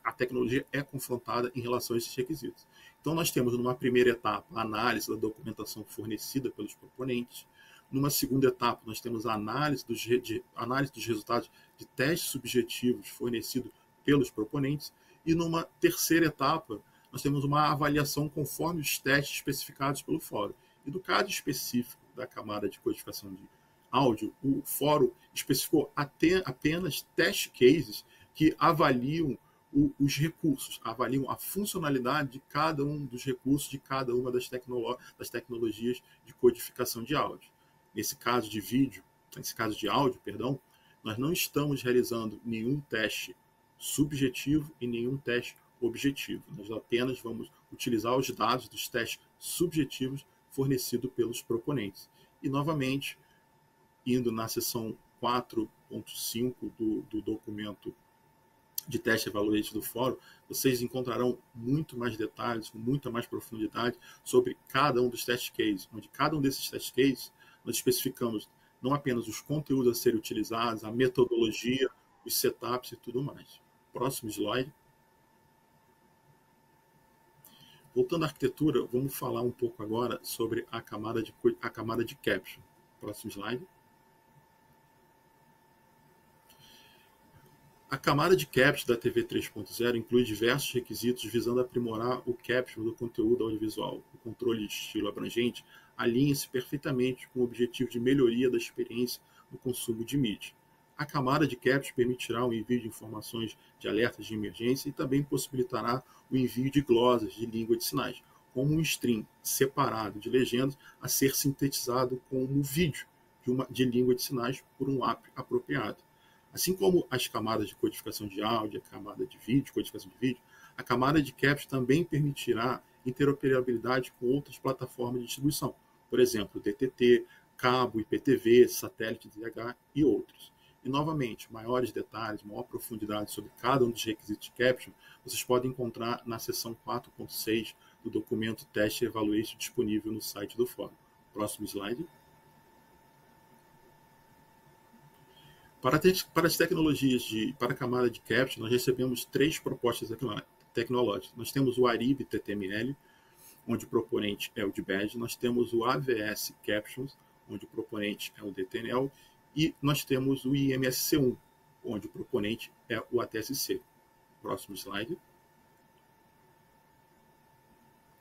A tecnologia é confrontada em relação a esses requisitos. Então, nós temos, numa primeira etapa, a análise da documentação fornecida pelos proponentes. Numa segunda etapa, nós temos a análise dos resultados de testes subjetivos fornecidos pelos proponentes. E numa terceira etapa, nós temos uma avaliação conforme os testes especificados pelo fórum. E do caso específico da camada de codificação de áudio, o fórum especificou apenas test cases que avaliam os recursos, avaliam a funcionalidade de cada um dos recursos, de cada uma das tecnologias de codificação de áudio. Nesse caso de áudio, nós não estamos realizando nenhum teste subjetivo e nenhum teste objetivo. Nós apenas vamos utilizar os dados dos testes subjetivos fornecidos pelos proponentes. E, novamente, indo na seção 4.5 do documento de teste evaluante do fórum, vocês encontrarão muito mais detalhes, com muita mais profundidade sobre cada um dos test cases, onde cada um desses test cases nós especificamos não apenas os conteúdos a serem utilizados, a metodologia, os setups e tudo mais. Próximo slide. Voltando à arquitetura, vamos falar um pouco agora sobre a camada de caption. Próximo slide. A camada de caption da TV 3.0 inclui diversos requisitos visando aprimorar o caption do conteúdo audiovisual. O controle de estilo abrangente alinha-se perfeitamente com o objetivo de melhoria da experiência no consumo de mídia. A camada de caption permitirá o envio de informações de alertas de emergência e também possibilitará o envio de glosas de língua de sinais, como um stream separado de legendas a ser sintetizado como vídeo de língua de sinais por um app apropriado. Assim como as camadas de codificação de áudio, a camada de vídeo, codificação de vídeo, a camada de caption também permitirá interoperabilidade com outras plataformas de distribuição, por exemplo, DTT, cabo, IPTV, satélite DH e outros. E, novamente, maiores detalhes, maior profundidade sobre cada um dos requisitos de caption, vocês podem encontrar na seção 4.6 do documento Test Evaluation disponível no site do fórum. Próximo slide. Para as tecnologias para a camada de capture, nós recebemos 3 propostas tecnológicas. Nós temos o Ariba TTML, onde o proponente é o DBAD. Nós temos o AVS Captions, onde o proponente é o DTNL. E nós temos o IMSC1, onde o proponente é o ATSC. Próximo slide.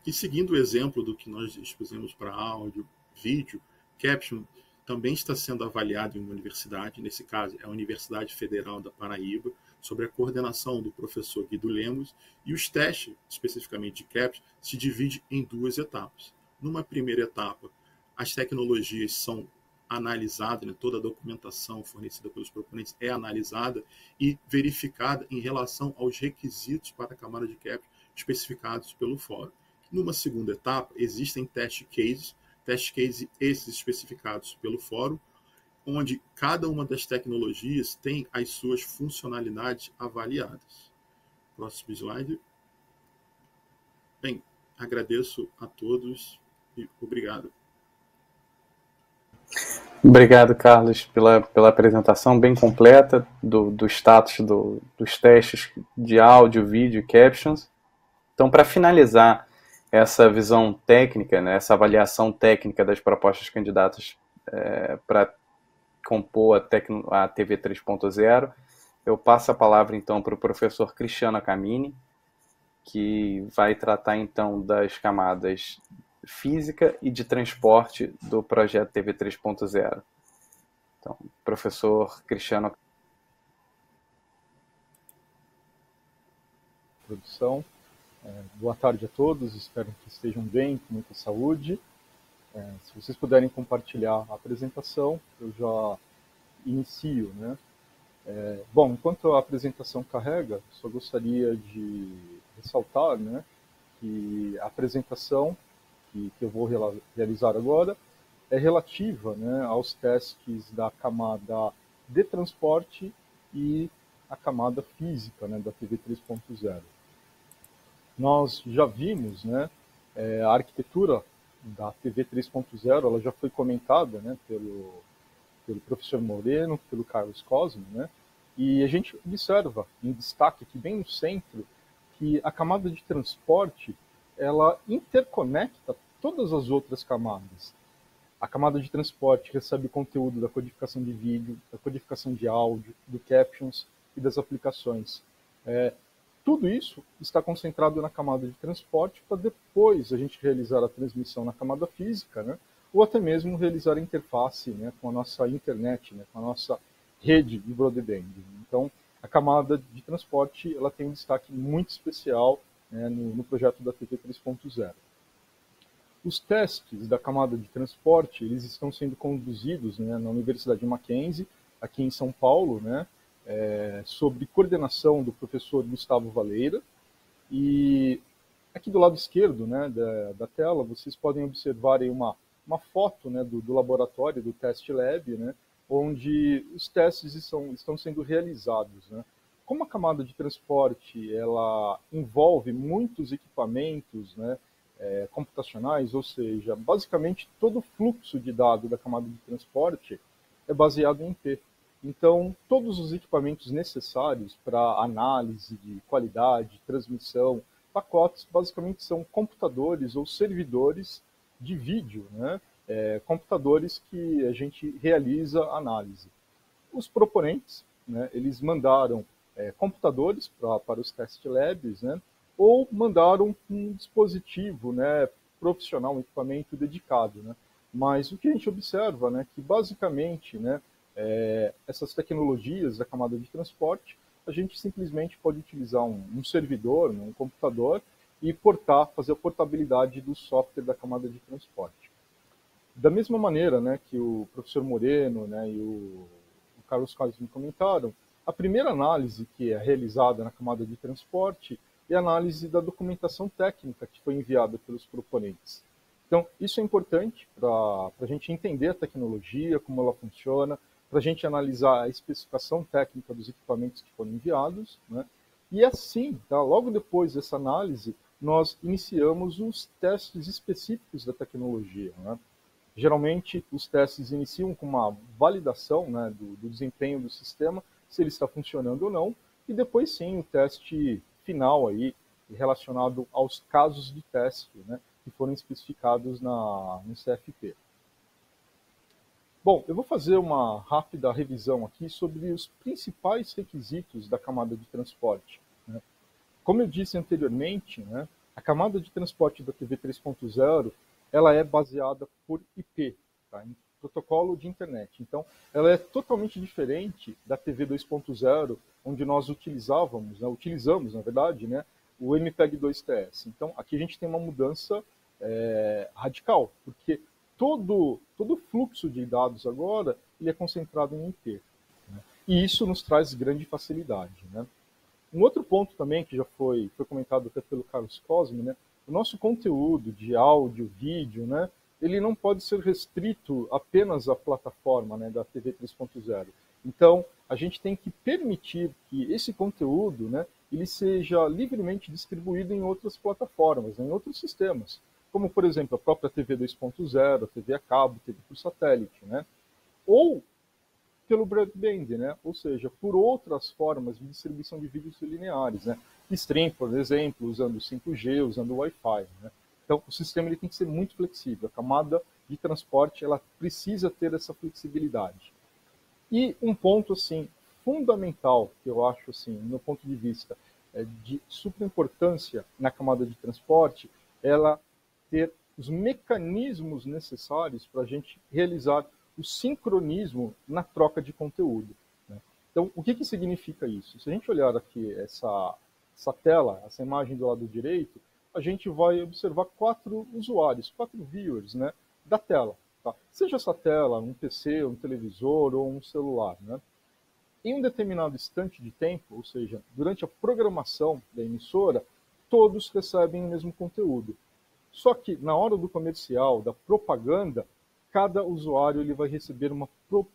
E seguindo o exemplo do que nós expusemos para áudio, vídeo, Caption também está sendo avaliado em uma universidade, nesse caso é a Universidade Federal da Paraíba, sob a coordenação do professor Guido Lemos, e os testes, especificamente de Caption, se dividem em 2 etapas. Numa primeira etapa, as tecnologias são analisadas, né, toda a documentação fornecida pelos proponentes é analisada e verificada em relação aos requisitos para a camada de Caption especificados pelo fórum. Numa segunda etapa, existem test cases esses especificados pelo fórum, onde cada uma das tecnologias tem as suas funcionalidades avaliadas. Próximo slide. Bem, agradeço a todos e obrigado. Obrigado, Carlos, pela apresentação bem completa do status dos testes de áudio, vídeo e captions. Então, para finalizar essa visão técnica, né, essa avaliação técnica das propostas candidatas para compor a TV 3.0, eu passo a palavra então para o professor Cristiano Camini, que vai tratar então das camadas física e de transporte do projeto TV 3.0. Então, professor Cristiano. Produção. Boa tarde a todos, espero que estejam bem, com muita saúde. Se vocês puderem compartilhar a apresentação, eu já inicio, né? Bom, enquanto a apresentação carrega, só gostaria de ressaltar, né, que a apresentação que eu vou realizar agora é relativa, né, aos testes da camada de transporte e a camada física, né, da TV 3.0. Nós já vimos, né, a arquitetura da TV 3.0, ela já foi comentada, né, pelo professor Moreno, pelo Carlos Cosme, né, e a gente observa em destaque aqui bem no centro que a camada de transporte ela interconecta todas as outras camadas. A camada de transporte recebe conteúdo da codificação de vídeo, da codificação de áudio, do captions e das aplicações. Tudo isso está concentrado na camada de transporte para depois a gente realizar a transmissão na camada física, né? Ou até mesmo realizar a interface, né, com a nossa internet, né, com a nossa rede de broadband. Então, a camada de transporte ela tem um destaque muito especial, né, no projeto da TV 3.0. Os testes da camada de transporte eles estão sendo conduzidos, né, na Universidade Mackenzie, aqui em São Paulo, né, sob coordenação do professor Gustavo Valeira. E aqui do lado esquerdo, né, da tela, vocês podem observar aí uma foto, né, do laboratório, do Test Lab, né, onde os testes estão sendo realizados, né. Como a camada de transporte ela envolve muitos equipamentos, né, computacionais, ou seja, basicamente todo o fluxo de dados da camada de transporte é baseado em IP. Então, todos os equipamentos necessários para análise de qualidade, transmissão, pacotes, basicamente são computadores ou servidores de vídeo, né? Computadores que a gente realiza análise. Os proponentes, né, eles mandaram computadores para os test labs, né, ou mandaram um dispositivo, né, profissional, um equipamento dedicado, né? Mas o que a gente observa, né, que basicamente, né, essas tecnologias da camada de transporte, a gente simplesmente pode utilizar um servidor, um computador, e fazer a portabilidade do software da camada de transporte. Da mesma maneira, né, que o professor Moreno, né, e o Carlos Cosme comentaram, a primeira análise que é realizada na camada de transporte é a análise da documentação técnica que foi enviada pelos proponentes. Então, isso é importante para a gente entender a tecnologia, como ela funciona, para a gente analisar a especificação técnica dos equipamentos que foram enviados, né? E assim, tá, logo depois dessa análise, nós iniciamos os testes específicos da tecnologia, né? Geralmente, os testes iniciam com uma validação, né, do desempenho do sistema, se ele está funcionando ou não, e depois sim o teste final aí, relacionado aos casos de teste, né, que foram especificados no CFP. Bom, eu vou fazer uma rápida revisão aqui sobre os principais requisitos da camada de transporte, né? Como eu disse anteriormente, né, a camada de transporte da TV 3.0 ela é baseada por IP, tá, em protocolo de internet. Então, ela é totalmente diferente da TV 2.0, onde nós utilizamos, na verdade, né, o MPEG-2TS. Então, aqui a gente tem uma mudança radical, porque todo o fluxo de dados agora ele é concentrado em IP, né? E isso nos traz grande facilidade, né? Um outro ponto também que já foi comentado até pelo Carlos Cosme, né? O nosso conteúdo de áudio, vídeo, né? Ele não pode ser restrito apenas à plataforma, né, da TV 3.0. Então, a gente tem que permitir que esse conteúdo, né, ele seja livremente distribuído em outras plataformas, né, em outros sistemas, como, por exemplo, a própria TV 2.0, a TV a cabo, TV por satélite, né? Ou pelo broadband, né? Ou seja, por outras formas de distribuição de vídeos lineares, né? Stream, por exemplo, usando 5G, usando Wi-Fi, né? Então, o sistema ele tem que ser muito flexível. A camada de transporte ela precisa ter essa flexibilidade. E um ponto assim fundamental que eu acho assim, no meu ponto de vista, de super importância na camada de transporte, ela ter os mecanismos necessários para a gente realizar o sincronismo na troca de conteúdo, né? Então, o que significa isso? Se a gente olhar aqui essa tela, essa imagem do lado direito, a gente vai observar 4 usuários, 4 viewers, né, da tela. Tá? Seja essa tela um PC, um televisor ou um celular, né? Em um determinado instante de tempo, ou seja, durante a programação da emissora, todos recebem o mesmo conteúdo. Só que na hora do comercial, da propaganda, cada usuário ele vai receber uma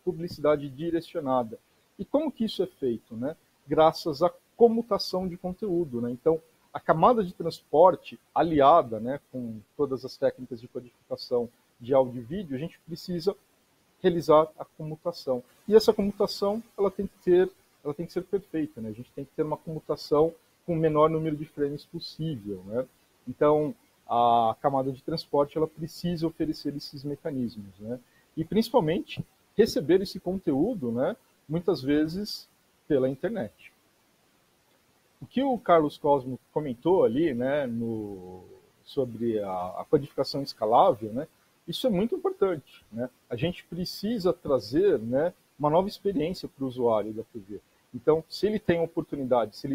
publicidade direcionada. E como que isso é feito, né? Graças à comutação de conteúdo, né? Então, a camada de transporte aliada, né, com todas as técnicas de codificação de áudio e vídeo, a gente precisa realizar a comutação. E essa comutação, ela tem que ser perfeita, né? A gente tem que ter uma comutação com o menor número de frames possível, né? Então, a camada de transporte ela precisa oferecer esses mecanismos, né? E principalmente receber esse conteúdo, né, muitas vezes pela internet. O que o Carlos Cosmo comentou ali, né, sobre a codificação escalável, né, isso é muito importante, né? A gente precisa trazer, né, uma nova experiência para o usuário da TV. Então, se ele tem oportunidade, se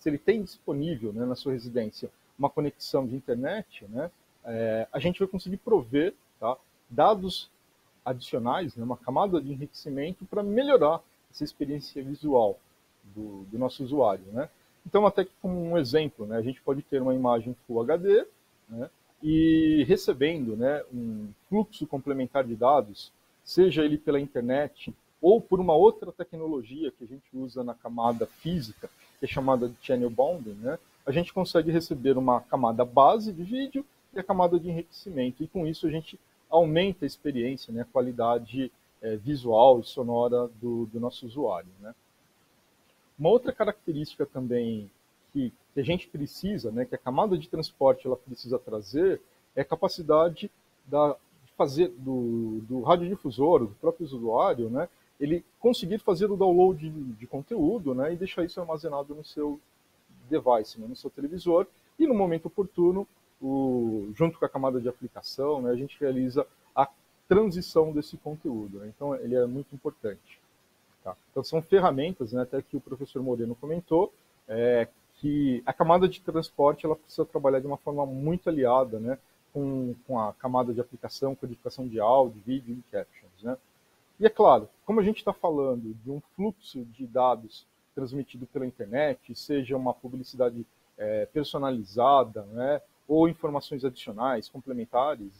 ele tem disponível, né, na sua residência uma conexão de internet, né, a gente vai conseguir prover, tá, dados adicionais, né, uma camada de enriquecimento para melhorar essa experiência visual do nosso usuário, né? Então, até que como um exemplo, né, a gente pode ter uma imagem Full HD, né, e recebendo, né, um fluxo complementar de dados, seja ele pela internet ou por uma outra tecnologia que a gente usa na camada física, que é chamada de channel bounding, né, a gente consegue receber uma camada base de vídeo e a camada de enriquecimento. E com isso a gente aumenta a experiência, né, a qualidade visual e sonora do nosso usuário, né. Uma outra característica também que a gente precisa, né, que a camada de transporte ela precisa trazer, é a capacidade de fazer do radiodifusor, do próprio usuário, né, ele conseguir fazer o download de conteúdo, né, e deixar isso armazenado no seu device, né, no seu televisor, e no momento oportuno, junto com a camada de aplicação, né, a gente realiza a transição desse conteúdo, né, então ele é muito importante. Tá? Então são ferramentas, né, até que o professor Moreno comentou, que a camada de transporte ela precisa trabalhar de uma forma muito aliada, né, com a camada de aplicação, codificação de áudio, vídeo e captions, né. E é claro, como a gente está falando de um fluxo de dados transmitido pela internet, seja uma publicidade personalizada, né, ou informações adicionais, complementares,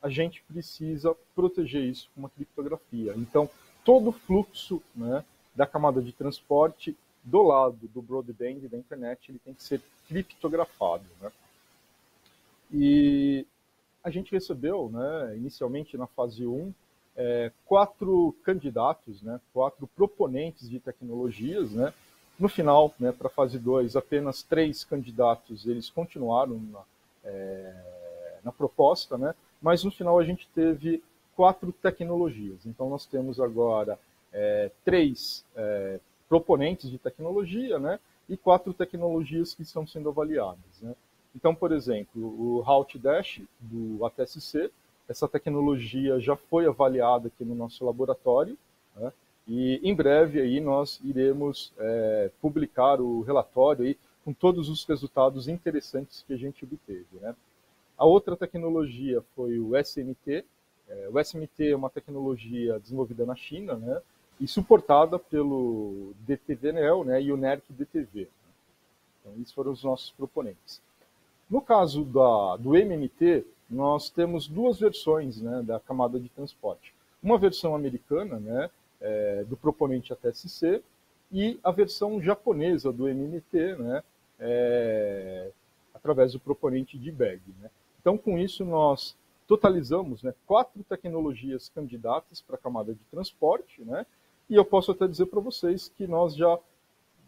a gente precisa proteger isso com uma criptografia. Então, todo o fluxo, né, da camada de transporte do lado do broadband da internet ele tem que ser criptografado, né? E a gente recebeu, né, inicialmente na fase 1, 4 candidatos, né, 4 proponentes de tecnologias, né. No final, né, para a fase 2, apenas 3 candidatos eles continuaram na proposta, né, mas no final a gente teve 4 tecnologias. Então nós temos agora 3 proponentes de tecnologia, né, e 4 tecnologias que estão sendo avaliadas, né. Então, por exemplo, o Route Dash do ATSC, essa tecnologia já foi avaliada aqui no nosso laboratório, né, e em breve aí nós iremos publicar o relatório aí com todos os resultados interessantes que a gente obteve, né. A outra tecnologia foi o SMT. O SMT é uma tecnologia desenvolvida na China, né, e suportada pelo DTVNEL, né, e o NERC-DTV. Então, esses foram os nossos proponentes. No caso do MMT, nós temos 2 versões, né, da camada de transporte. Uma versão americana, né, do proponente ATSC, e a versão japonesa do MMT, né, através do proponente DBAG, né. Então, com isso, nós totalizamos, né, 4 tecnologias candidatas para a camada de transporte, né, e eu posso até dizer para vocês que nós já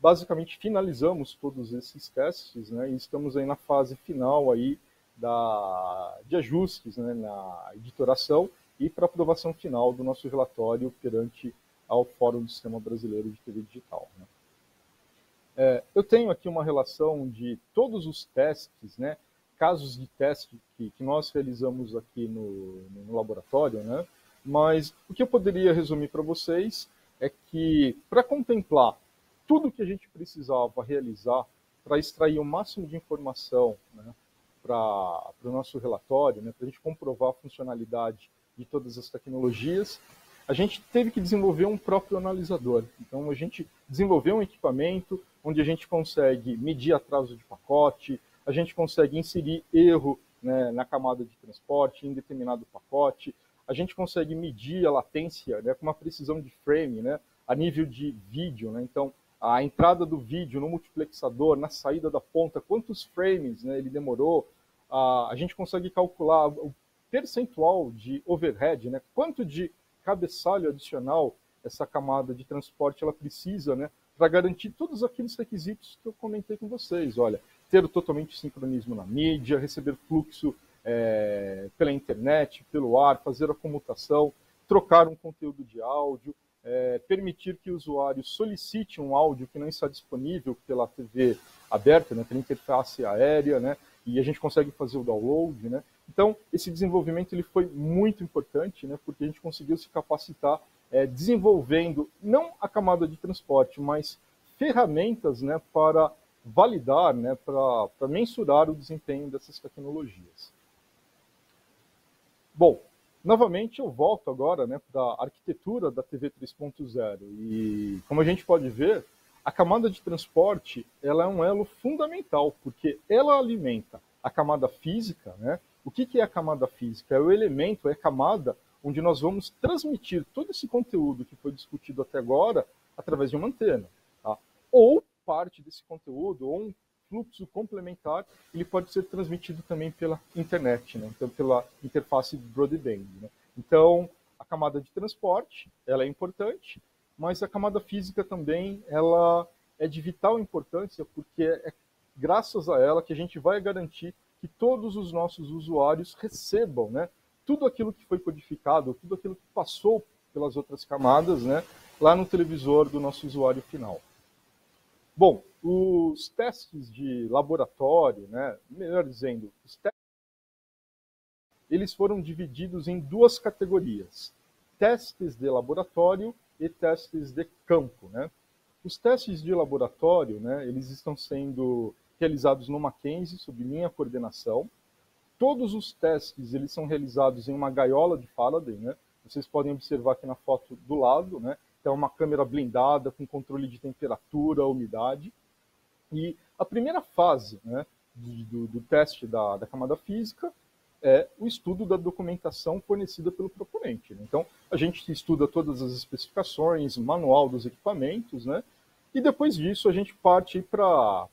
basicamente finalizamos todos esses testes, né, e estamos aí na fase final aí de ajustes, né, na editoração e para aprovação final do nosso relatório perante ao Fórum do Sistema Brasileiro de TV Digital, né. Eu tenho aqui uma relação de todos os testes, né, casos de teste que nós realizamos aqui no laboratório, né, mas o que eu poderia resumir para vocês é que, para contemplar tudo que a gente precisava realizar para extrair o máximo de informação, né, para o nosso relatório, né, para a gente comprovar a funcionalidade de todas as tecnologias, a gente teve que desenvolver um próprio analisador. Então, a gente desenvolveu um equipamento onde a gente consegue medir atraso de pacote, a gente consegue inserir erro, né, na camada de transporte em determinado pacote, a gente consegue medir a latência, né, com uma precisão de frame, né, a nível de vídeo, né. Então, a entrada do vídeo no multiplexador, na saída da ponta, quantos frames, né, ele demorou, a gente consegue calcular o percentual de overhead, né, quanto de cabeçalho adicional essa camada de transporte ela precisa, né, para garantir todos aqueles requisitos que eu comentei com vocês. Olha, ter totalmente sincronismo na mídia, receber fluxo pela internet, pelo ar, fazer a comutação, trocar um conteúdo de áudio, permitir que o usuário solicite um áudio que não está disponível pela TV aberta, né, pela interface aérea, né, e a gente consegue fazer o download, né. Então, esse desenvolvimento ele foi muito importante, né, porque a gente conseguiu se capacitar desenvolvendo não a camada de transporte, mas ferramentas, né, para validar, né, para mensurar o desempenho dessas tecnologias. Bom, novamente eu volto agora, né, para a arquitetura da TV 3.0 e, como a gente pode ver, a camada de transporte ela é um elo fundamental, porque ela alimenta a camada física, né. O que é a camada física? É o elemento, é a camada onde nós vamos transmitir todo esse conteúdo que foi discutido até agora através de uma antena, tá? Ou parte desse conteúdo, ou um fluxo complementar, ele pode ser transmitido também pela internet, né? Então, pela interface broadband, né? Então, a camada de transporte, ela é importante, mas a camada física também, ela é de vital importância, porque é graças a ela que a gente vai garantir que todos os nossos usuários recebam, né, tudo aquilo que foi codificado, tudo aquilo que passou pelas outras camadas, né, lá no televisor do nosso usuário final. Bom, os testes de laboratório, né, melhor dizendo, os testes, eles foram divididos em 2 categorias: testes de laboratório e testes de campo, né. Os testes de laboratório, né, eles estão sendo realizados no Mackenzie, sob minha coordenação. Todos os testes eles são realizados em uma gaiola de Faraday, né? Vocês podem observar aqui na foto do lado, né? Então, uma câmera blindada com controle de temperatura, umidade. E a primeira fase, né, do teste da camada física é o estudo da documentação fornecida pelo proponente, né? Então, a gente estuda todas as especificações, manual dos equipamentos, né? E depois disso a gente parte para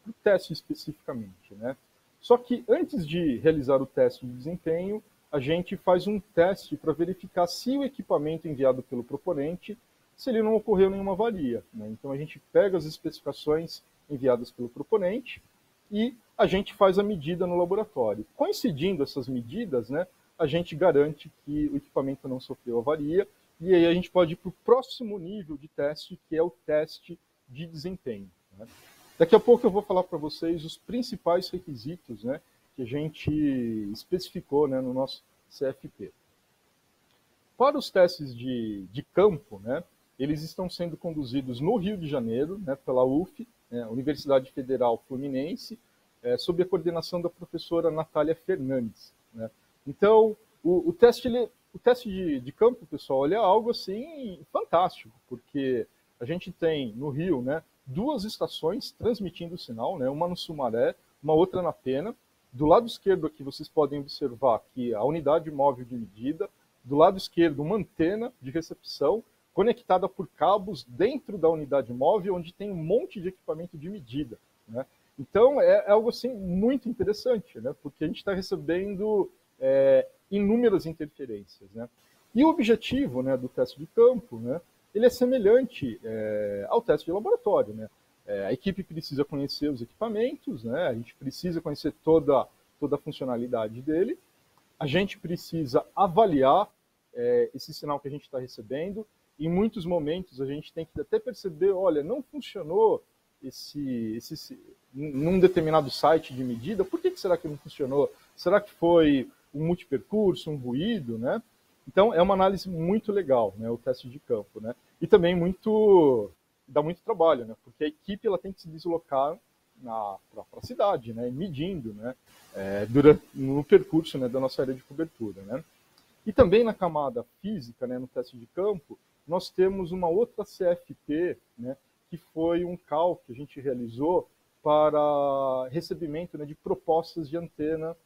o teste especificamente, né? Só que antes de realizar o teste de desempenho, a gente faz um teste para verificar se o equipamento enviado pelo proponente, se ele não ocorreu nenhuma avaria, né? Então a gente pega as especificações enviadas pelo proponente e a gente faz a medida no laboratório. Coincidindo essas medidas, né, a gente garante que o equipamento não sofreu avaria, e aí a gente pode ir para o próximo nível de teste, que é o teste de desempenho, né? Daqui a pouco eu vou falar para vocês os principais requisitos, né, que a gente especificou, né, no nosso CFP. Para os testes de campo, né, eles estão sendo conduzidos no Rio de Janeiro, né, pela UF, né, Universidade Federal Fluminense, sob a coordenação da professora Natália Fernandes, né. Então, o teste de campo, pessoal, ele é algo assim fantástico, porque a gente tem no Rio, né, 2 estações transmitindo o sinal, né, uma no Sumaré, uma outra na Pena. Do lado esquerdo aqui vocês podem observar que a unidade móvel de medida, do lado esquerdo uma antena de recepção conectada por cabos dentro da unidade móvel, onde tem um monte de equipamento de medida, né? Então é algo assim muito interessante, né, porque a gente está recebendo inúmeras interferências, né? E o objetivo, né, do teste de campo, né, ele é semelhante ao teste de laboratório, né? A equipe precisa conhecer os equipamentos, né? A gente precisa conhecer toda a funcionalidade dele, a gente precisa avaliar esse sinal que a gente está recebendo. Em muitos momentos a gente tem que até perceber, olha, não funcionou num determinado site de medida, por que será que não funcionou? Será que foi um multipercurso, um ruído, né? Então é uma análise muito legal, né, o teste de campo, né? E também dá muito trabalho, né? Porque a equipe ela tem que se deslocar para a cidade, né? Medindo, né? No percurso, né, da nossa área de cobertura, né? E também na camada física, né, no teste de campo, nós temos uma outra CFP, né, que foi um cálculo que a gente realizou para recebimento, né, de propostas de antena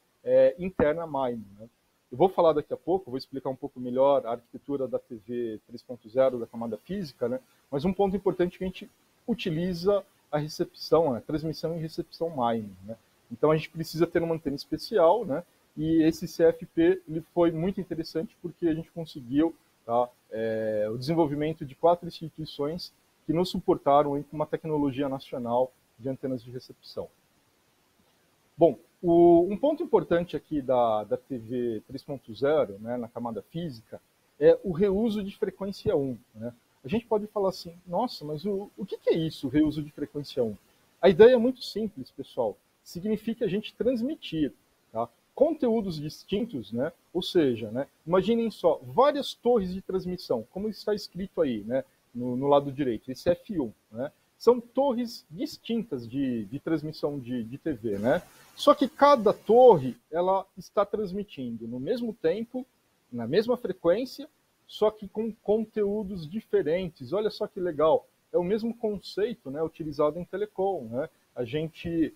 interna MIMO, né? Eu vou falar daqui a pouco, vou explicar um pouco melhor a arquitetura da TV 3.0 da camada física, né? Mas um ponto importante é que a gente utiliza a recepção, a transmissão e recepção MIMO, né? Então a gente precisa ter uma antena especial, né? E esse CFP ele foi muito interessante porque a gente conseguiu, tá, o desenvolvimento de 4 instituições que nos suportaram com uma tecnologia nacional de antenas de recepção. Bom, um ponto importante aqui da TV 3.0, né, na camada física, é o reuso de frequência 1. Né? A gente pode falar assim, nossa, mas o que é isso, o reuso de frequência 1? A ideia é muito simples, pessoal. Significa a gente transmitir, tá, conteúdos distintos, né? Ou seja, né, imaginem só, várias torres de transmissão, como está escrito aí, né, no lado direito, esse F1, né? São torres distintas de transmissão de TV, né? Só que cada torre ela está transmitindo no mesmo tempo, na mesma frequência, só que com conteúdos diferentes. Olha só que legal. É o mesmo conceito, né, utilizado em telecom, né? A gente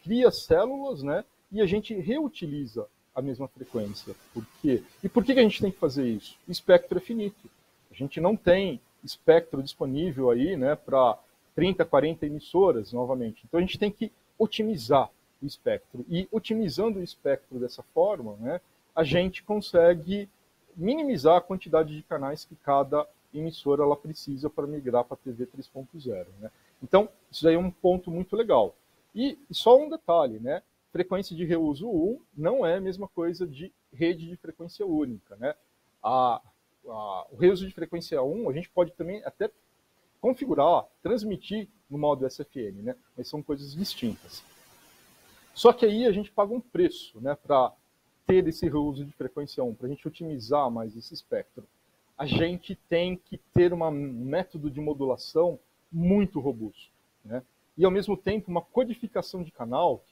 cria células, né, e a gente reutiliza a mesma frequência. Por quê? E por que a gente tem que fazer isso? O espectro é finito. A gente não tem espectro disponível aí, né, para 30, 40 emissoras, novamente. Então a gente tem que otimizar o espectro. E otimizando o espectro dessa forma, né, a gente consegue minimizar a quantidade de canais que cada emissora ela precisa para migrar para a TV 3.0. Né? Então, isso daí é um ponto muito legal. E só um detalhe, né? Frequência de reuso 1 não é a mesma coisa de rede de frequência única. Né? O reuso de frequência 1 a gente pode também até configurar, transmitir no modo SFN, né? Mas são coisas distintas. Só que aí a gente paga um preço, né, para ter esse reuso de frequência 1, para a gente otimizar mais esse espectro. A gente tem que ter um método de modulação muito robusto, né? E ao mesmo tempo uma codificação de canal,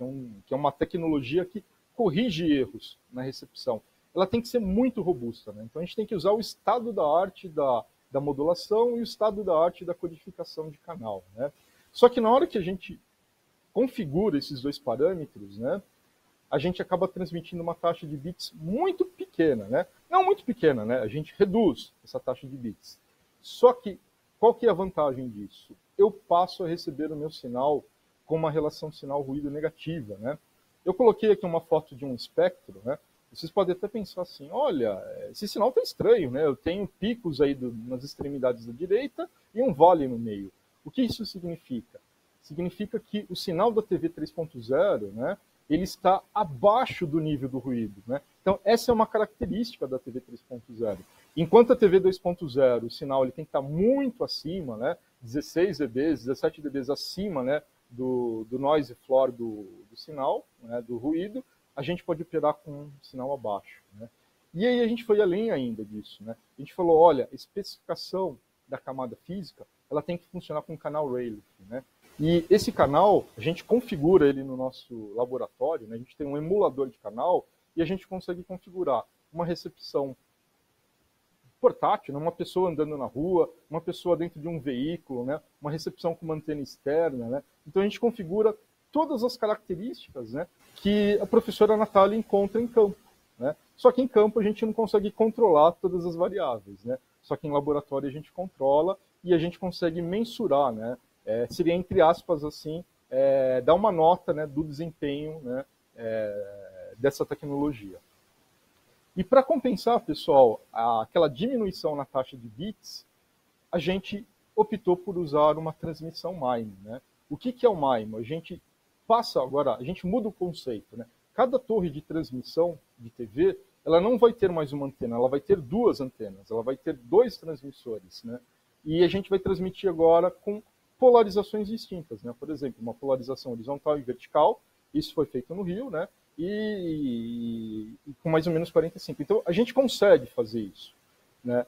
que é uma tecnologia que corrige erros na recepção. Ela tem que ser muito robusta, né? Então a gente tem que usar o estado da arte da modulação e o estado da arte da codificação de canal, né? Só que na hora que a gente configura esses dois parâmetros, né, a gente acaba transmitindo uma taxa de bits muito pequena, né? Não muito pequena, né? A gente reduz essa taxa de bits. Só que qual que é a vantagem disso? Eu passo a receber o meu sinal com uma relação sinal-ruído negativa, né? Eu coloquei aqui uma foto de um espectro, né? Vocês podem até pensar assim, olha, esse sinal está estranho, né? Eu tenho picos aí nas extremidades da direita e um vale no meio. O que isso significa? Significa que o sinal da TV 3.0, né, ele está abaixo do nível do ruído, né? Então, essa é uma característica da TV 3.0. Enquanto a TV 2.0, o sinal ele tem que estar muito acima, né? 16 dB, 17 dB acima, né, do noise floor do sinal, né, do ruído, a gente pode operar com um sinal abaixo, né? E aí a gente foi além ainda disso, né? A gente falou, olha, a especificação da camada física, ela tem que funcionar com um canal Rayleigh, né? E esse canal, a gente configura ele no nosso laboratório, né? A gente tem um emulador de canal e a gente consegue configurar uma recepção portátil, né? Uma pessoa andando na rua, uma pessoa dentro de um veículo, né? Uma recepção com uma antena externa, né? Então a gente configura todas as características, né, que a professora Natália encontra em campo, né? Só que em campo a gente não consegue controlar todas as variáveis, né? Só que em laboratório a gente controla e a gente consegue mensurar, né? Seria, entre aspas, assim, dar uma nota, né, do desempenho, né, dessa tecnologia. E para compensar, pessoal, aquela diminuição na taxa de bits, a gente optou por usar uma transmissão MIMO, né? O que é o MIMO? A gente muda o conceito, né? Cada torre de transmissão de TV, ela não vai ter mais uma antena, ela vai ter duas antenas, ela vai ter dois transmissores, né? E a gente vai transmitir agora com polarizações distintas, né? Por exemplo, uma polarização horizontal e vertical, isso foi feito no Rio, né? E com mais ou menos 45. Então, a gente consegue fazer isso, né?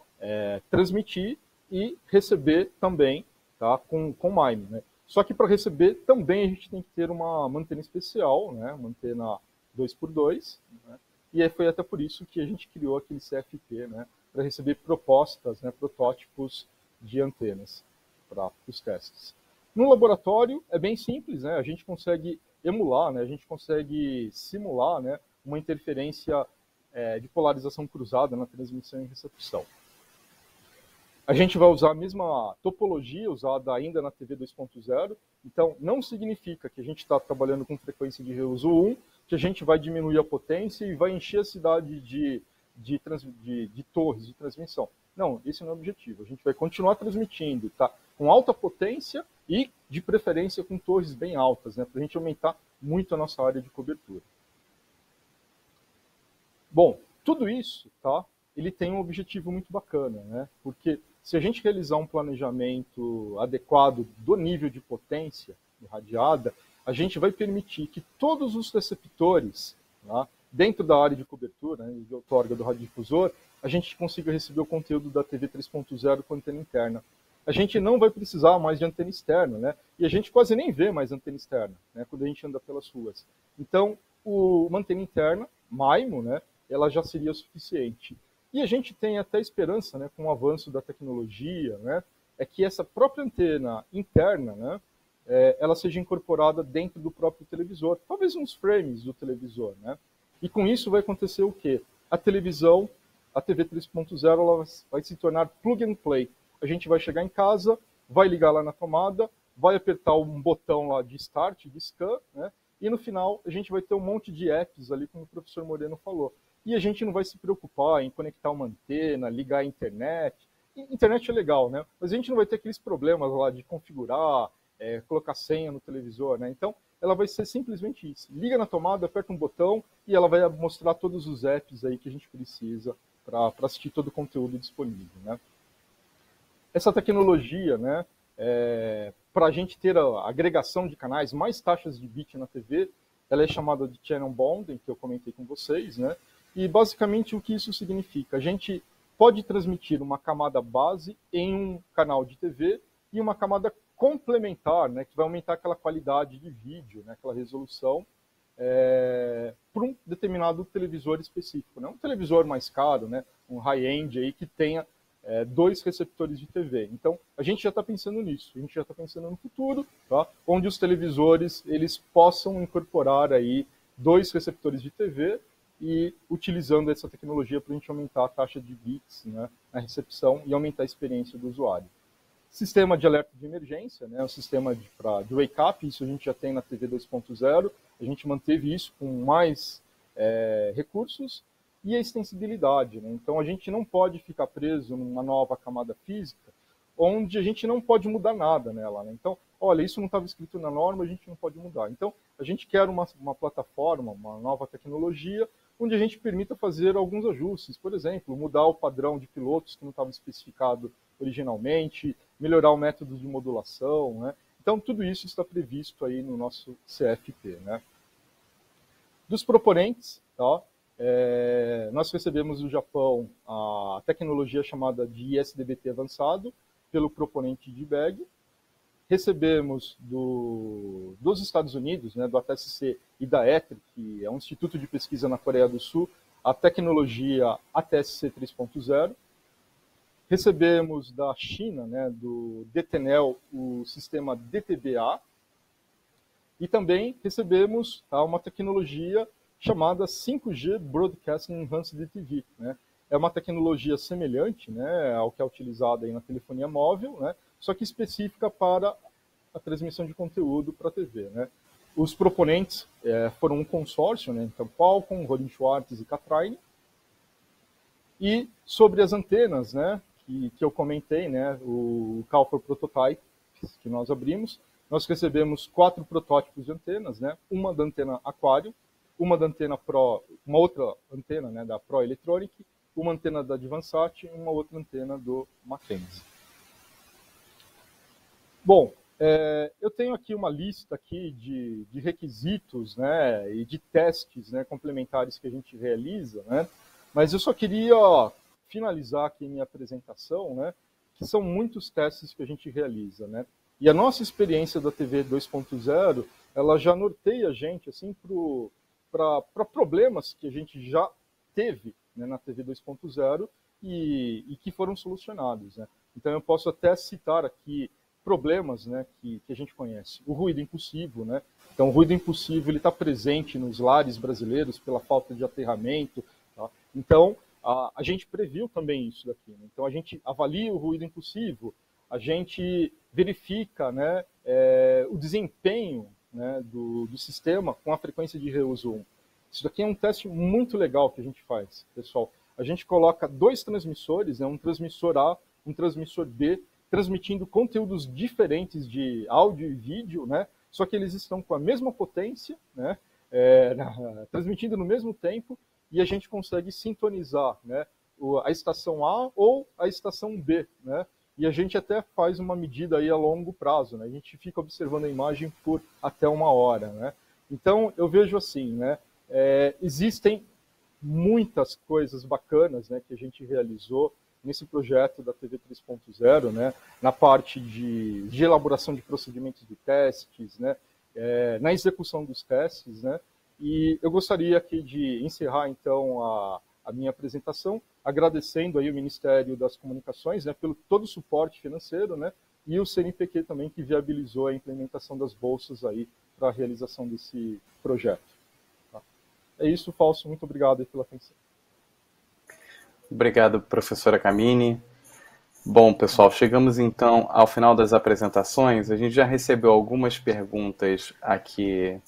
Transmitir e receber também, tá? Com MIMO, né? Só que para receber também a gente tem que ter uma antena especial, né? Uma antena 2x2, né? E aí foi até por isso que a gente criou aquele CFP, né? Para receber propostas, né? Protótipos de antenas para os testes. No laboratório é bem simples, né? A gente consegue emular, né? A gente consegue simular, né, uma interferência de polarização cruzada na transmissão e recepção. A gente vai usar a mesma topologia usada ainda na TV 2.0, então não significa que a gente está trabalhando com frequência de reuso 1, que a gente vai diminuir a potência e vai encher a cidade de torres de transmissão. Não, esse não é o objetivo. A gente vai continuar transmitindo, tá, com alta potência e, de preferência, com torres bem altas, né, para a gente aumentar muito a nossa área de cobertura. Bom, tudo isso, tá, ele tem um objetivo muito bacana, né, porque se a gente realizar um planejamento adequado do nível de potência irradiada, a gente vai permitir que todos os receptores, tá, dentro da área de cobertura, né, de outorga do radiodifusor, a gente consiga receber o conteúdo da TV 3.0 com antena interna. A gente não vai precisar mais de antena externa, né? E a gente quase nem vê mais antena externa, né, quando a gente anda pelas ruas. Então, uma antena interna, MIMO, né, ela já seria suficiente. E a gente tem até esperança, né, com o avanço da tecnologia, né, é que essa própria antena interna, né, ela seja incorporada dentro do próprio televisor, talvez uns frames do televisor, né? E com isso vai acontecer o quê? A televisão, a TV 3.0, ela vai se tornar plug and play. A gente vai chegar em casa, vai ligar lá na tomada, vai apertar um botão lá de start, de scan, né? E no final a gente vai ter um monte de apps ali, como o professor Moreno falou. E a gente não vai se preocupar em conectar uma antena, ligar a internet. Internet é legal, né? Mas a gente não vai ter aqueles problemas lá de configurar, colocar senha no televisor, né? Então, ela vai ser simplesmente isso. Liga na tomada, aperta um botão e ela vai mostrar todos os apps aí que a gente precisa para assistir todo o conteúdo disponível, né? Essa tecnologia, né, para a gente ter a agregação de canais, mais taxas de bit na TV, ela é chamada de channel bonding, que eu comentei com vocês, né? E basicamente o que isso significa? A gente pode transmitir uma camada base em um canal de TV e uma camada complementar, né, que vai aumentar aquela qualidade de vídeo, né, aquela resolução, para um determinado televisor específico, né? Um televisor mais caro, né, um high-end aí que tenha dois receptores de TV. Então, a gente já está pensando nisso, a gente já está pensando no futuro, tá? Onde os televisores eles possam incorporar aí dois receptores de TV e utilizando essa tecnologia para a gente aumentar a taxa de bits, né, na recepção e aumentar a experiência do usuário. Sistema de alerta de emergência, né, o sistema de wake-up, isso a gente já tem na TV 2.0, A gente manteve isso com mais recursos e a extensibilidade, né? Então a gente não pode ficar preso numa nova camada física onde a gente não pode mudar nada nela, né? Então, olha, isso não estava escrito na norma, a gente não pode mudar. Então, a gente quer uma plataforma, uma nova tecnologia, onde a gente permita fazer alguns ajustes. Por exemplo, mudar o padrão de pilotos que não estava especificado originalmente, melhorar o método de modulação, né? Então, tudo isso está previsto aí no nosso CFP, né? Dos proponentes, tá? Nós recebemos do Japão a tecnologia chamada de ISDBT avançado, pelo proponente de BEG. Recebemos dos Estados Unidos, né, do ATSC e da ETRI, que é um instituto de pesquisa na Coreia do Sul, a tecnologia ATSC 3.0. Recebemos da China, né, do DTNEL, o sistema DTBA. E também recebemos uma tecnologia chamada 5G Broadcasting Enhanced TV, né? É uma tecnologia semelhante, né, ao que é utilizado aí na telefonia móvel, né, só que específica para a transmissão de conteúdo para a TV, né. Os proponentes foram um consórcio, né, então Qualcomm, Rohde & Schwarz e Kathrein. E sobre as antenas, né, que eu comentei, né, o Call for Prototype que nós abrimos, nós recebemos 4 protótipos de antenas, né, uma da antena Aquarium, uma da antena Pro, uma outra antena, né, da Pro Electronic, uma antena da Advansat e uma outra antena do Mackenzie. Bom, eu tenho aqui uma lista aqui de requisitos, né, e de testes, né, complementares que a gente realiza, né, mas eu só queria finalizar aqui minha apresentação, né, que são muitos testes que a gente realiza, né, e a nossa experiência da TV 2.0, ela já norteia a gente assim, para problemas que a gente já teve, né, na TV 2.0 e que foram solucionados, né? Então eu posso até citar aqui problemas, né, que a gente conhece. O ruído impulsivo, né? Então o ruído impulsivo ele está presente nos lares brasileiros pela falta de aterramento, tá? Então a gente previu também isso daqui, né? Então a gente avalia o ruído impulsivo, a gente verifica, né, o desempenho, né, do sistema com a frequência de reuso 1. Isso daqui é um teste muito legal que a gente faz, pessoal. A gente coloca 2 transmissores, né, um transmissor A, um transmissor B, transmitindo conteúdos diferentes de áudio e vídeo, né, só que eles estão com a mesma potência, né, transmitindo no mesmo tempo, e a gente consegue sintonizar, né, a estação A ou a estação B, né, e a gente até faz uma medida aí a longo prazo, né, a gente fica observando a imagem por até 1 hora, né. Então, eu vejo assim, né, existem muitas coisas bacanas, né, que a gente realizou nesse projeto da TV 3.0, né, na parte de elaboração de procedimentos de testes, né, na execução dos testes, né, e eu gostaria aqui de encerrar, então, a minha apresentação, agradecendo aí o Ministério das Comunicações, né, pelo todo o suporte financeiro, né, e o CNPq também, que viabilizou a implementação das bolsas aí para a realização desse projeto. É isso, Fausto. Muito obrigado pela atenção. Obrigado, professora Camini. Bom, pessoal, chegamos então ao final das apresentações. A gente já recebeu algumas perguntas aqui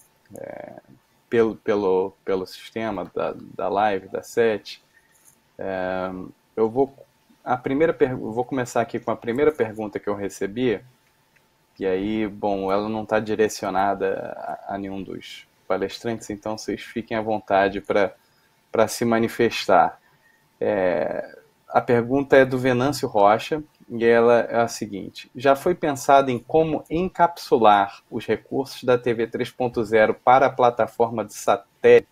pelo sistema da live, da SET. Eu vou começar aqui com a primeira pergunta que eu recebi, e aí, bom, ela não está direcionada a nenhum dos palestrantes, então vocês fiquem à vontade para se manifestar. A pergunta é do Venâncio Rocha, e ela é a seguinte: já foi pensado em como encapsular os recursos da TV 3.0 para a plataforma de satélite?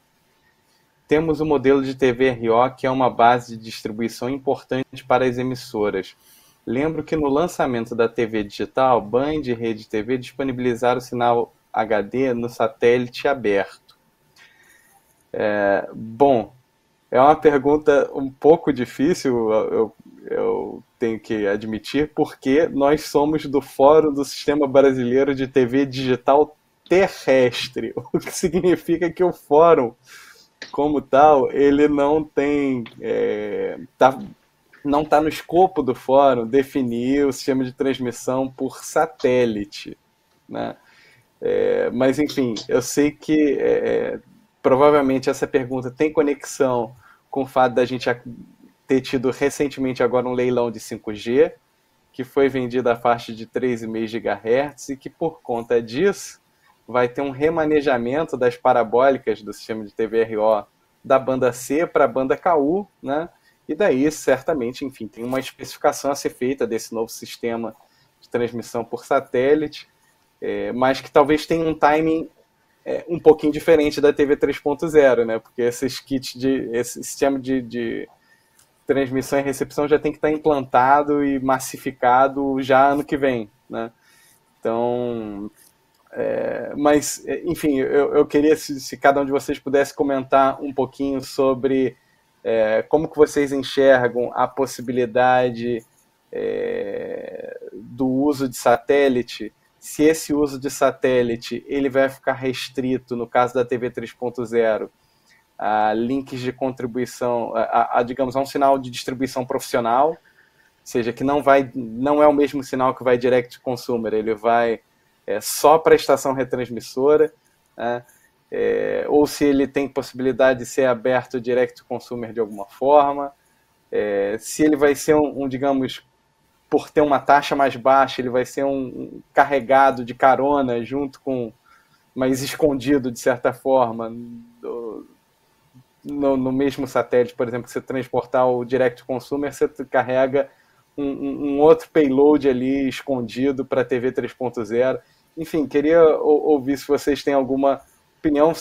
Temos o modelo de TV-RO, que é uma base de distribuição importante para as emissoras. Lembro que no lançamento da TV digital, Band e Rede TV disponibilizaram o sinal HD no satélite aberto. Bom, é uma pergunta um pouco difícil, eu tenho que admitir, porque nós somos do Fórum do Sistema Brasileiro de TV Digital Terrestre, o que significa que o fórum, como tal, ele não tem... não está no escopo do fórum definir o sistema de transmissão por satélite, né? Mas, enfim, eu sei que provavelmente essa pergunta tem conexão com o fato da gente ter tido recentemente agora um leilão de 5G, que foi vendido a faixa de 3,5 GHz e que, por conta disso, vai ter um remanejamento das parabólicas do sistema de TVRO da banda C para a banda KU, né? E daí, certamente, enfim, tem uma especificação a ser feita desse novo sistema de transmissão por satélite, mas que talvez tenha um timing um pouquinho diferente da TV 3.0, né? Porque esses kits esse sistema de transmissão e recepção já tem que estar implantado e massificado já ano que vem, né? Então, mas, enfim, eu queria se cada um de vocês pudesse comentar um pouquinho sobre como que vocês enxergam a possibilidade do uso de satélite, se esse uso de satélite ele vai ficar restrito, no caso da TV 3.0, a links de contribuição, digamos, a um sinal de distribuição profissional, ou seja, que não é o mesmo sinal que vai direct to consumer, ele vai só para a estação retransmissora, né? Ou se ele tem possibilidade de ser aberto direct to consumer de alguma forma, se ele vai ser digamos, por ter uma taxa mais baixa, ele vai ser um carregado de carona junto com, mas escondido de certa forma, no mesmo satélite, por exemplo, que você transportar o direct to consumer, você carrega um outro payload ali escondido para a TV 3.0. Enfim, queria ouvir se vocês têm alguma opinião,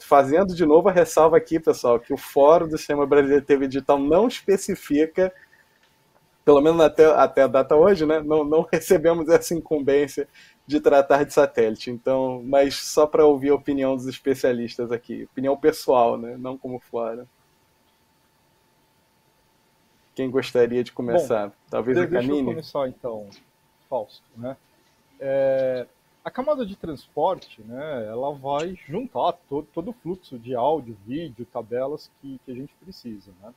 fazendo de novo a ressalva aqui, pessoal, que o Fórum do Sistema Brasileiro de TV Digital não especifica, pelo menos até a data hoje, né? Não recebemos essa incumbência de tratar de satélite. Então, mas só para ouvir a opinião dos especialistas aqui, opinião pessoal, né? Não como fora. Quem gostaria de começar? Bom, talvez a Camille? Deixa eu começar então, Fausto, né? A camada de transporte, né, ela vai juntar todo o fluxo de áudio, vídeo, tabelas que a gente precisa, né?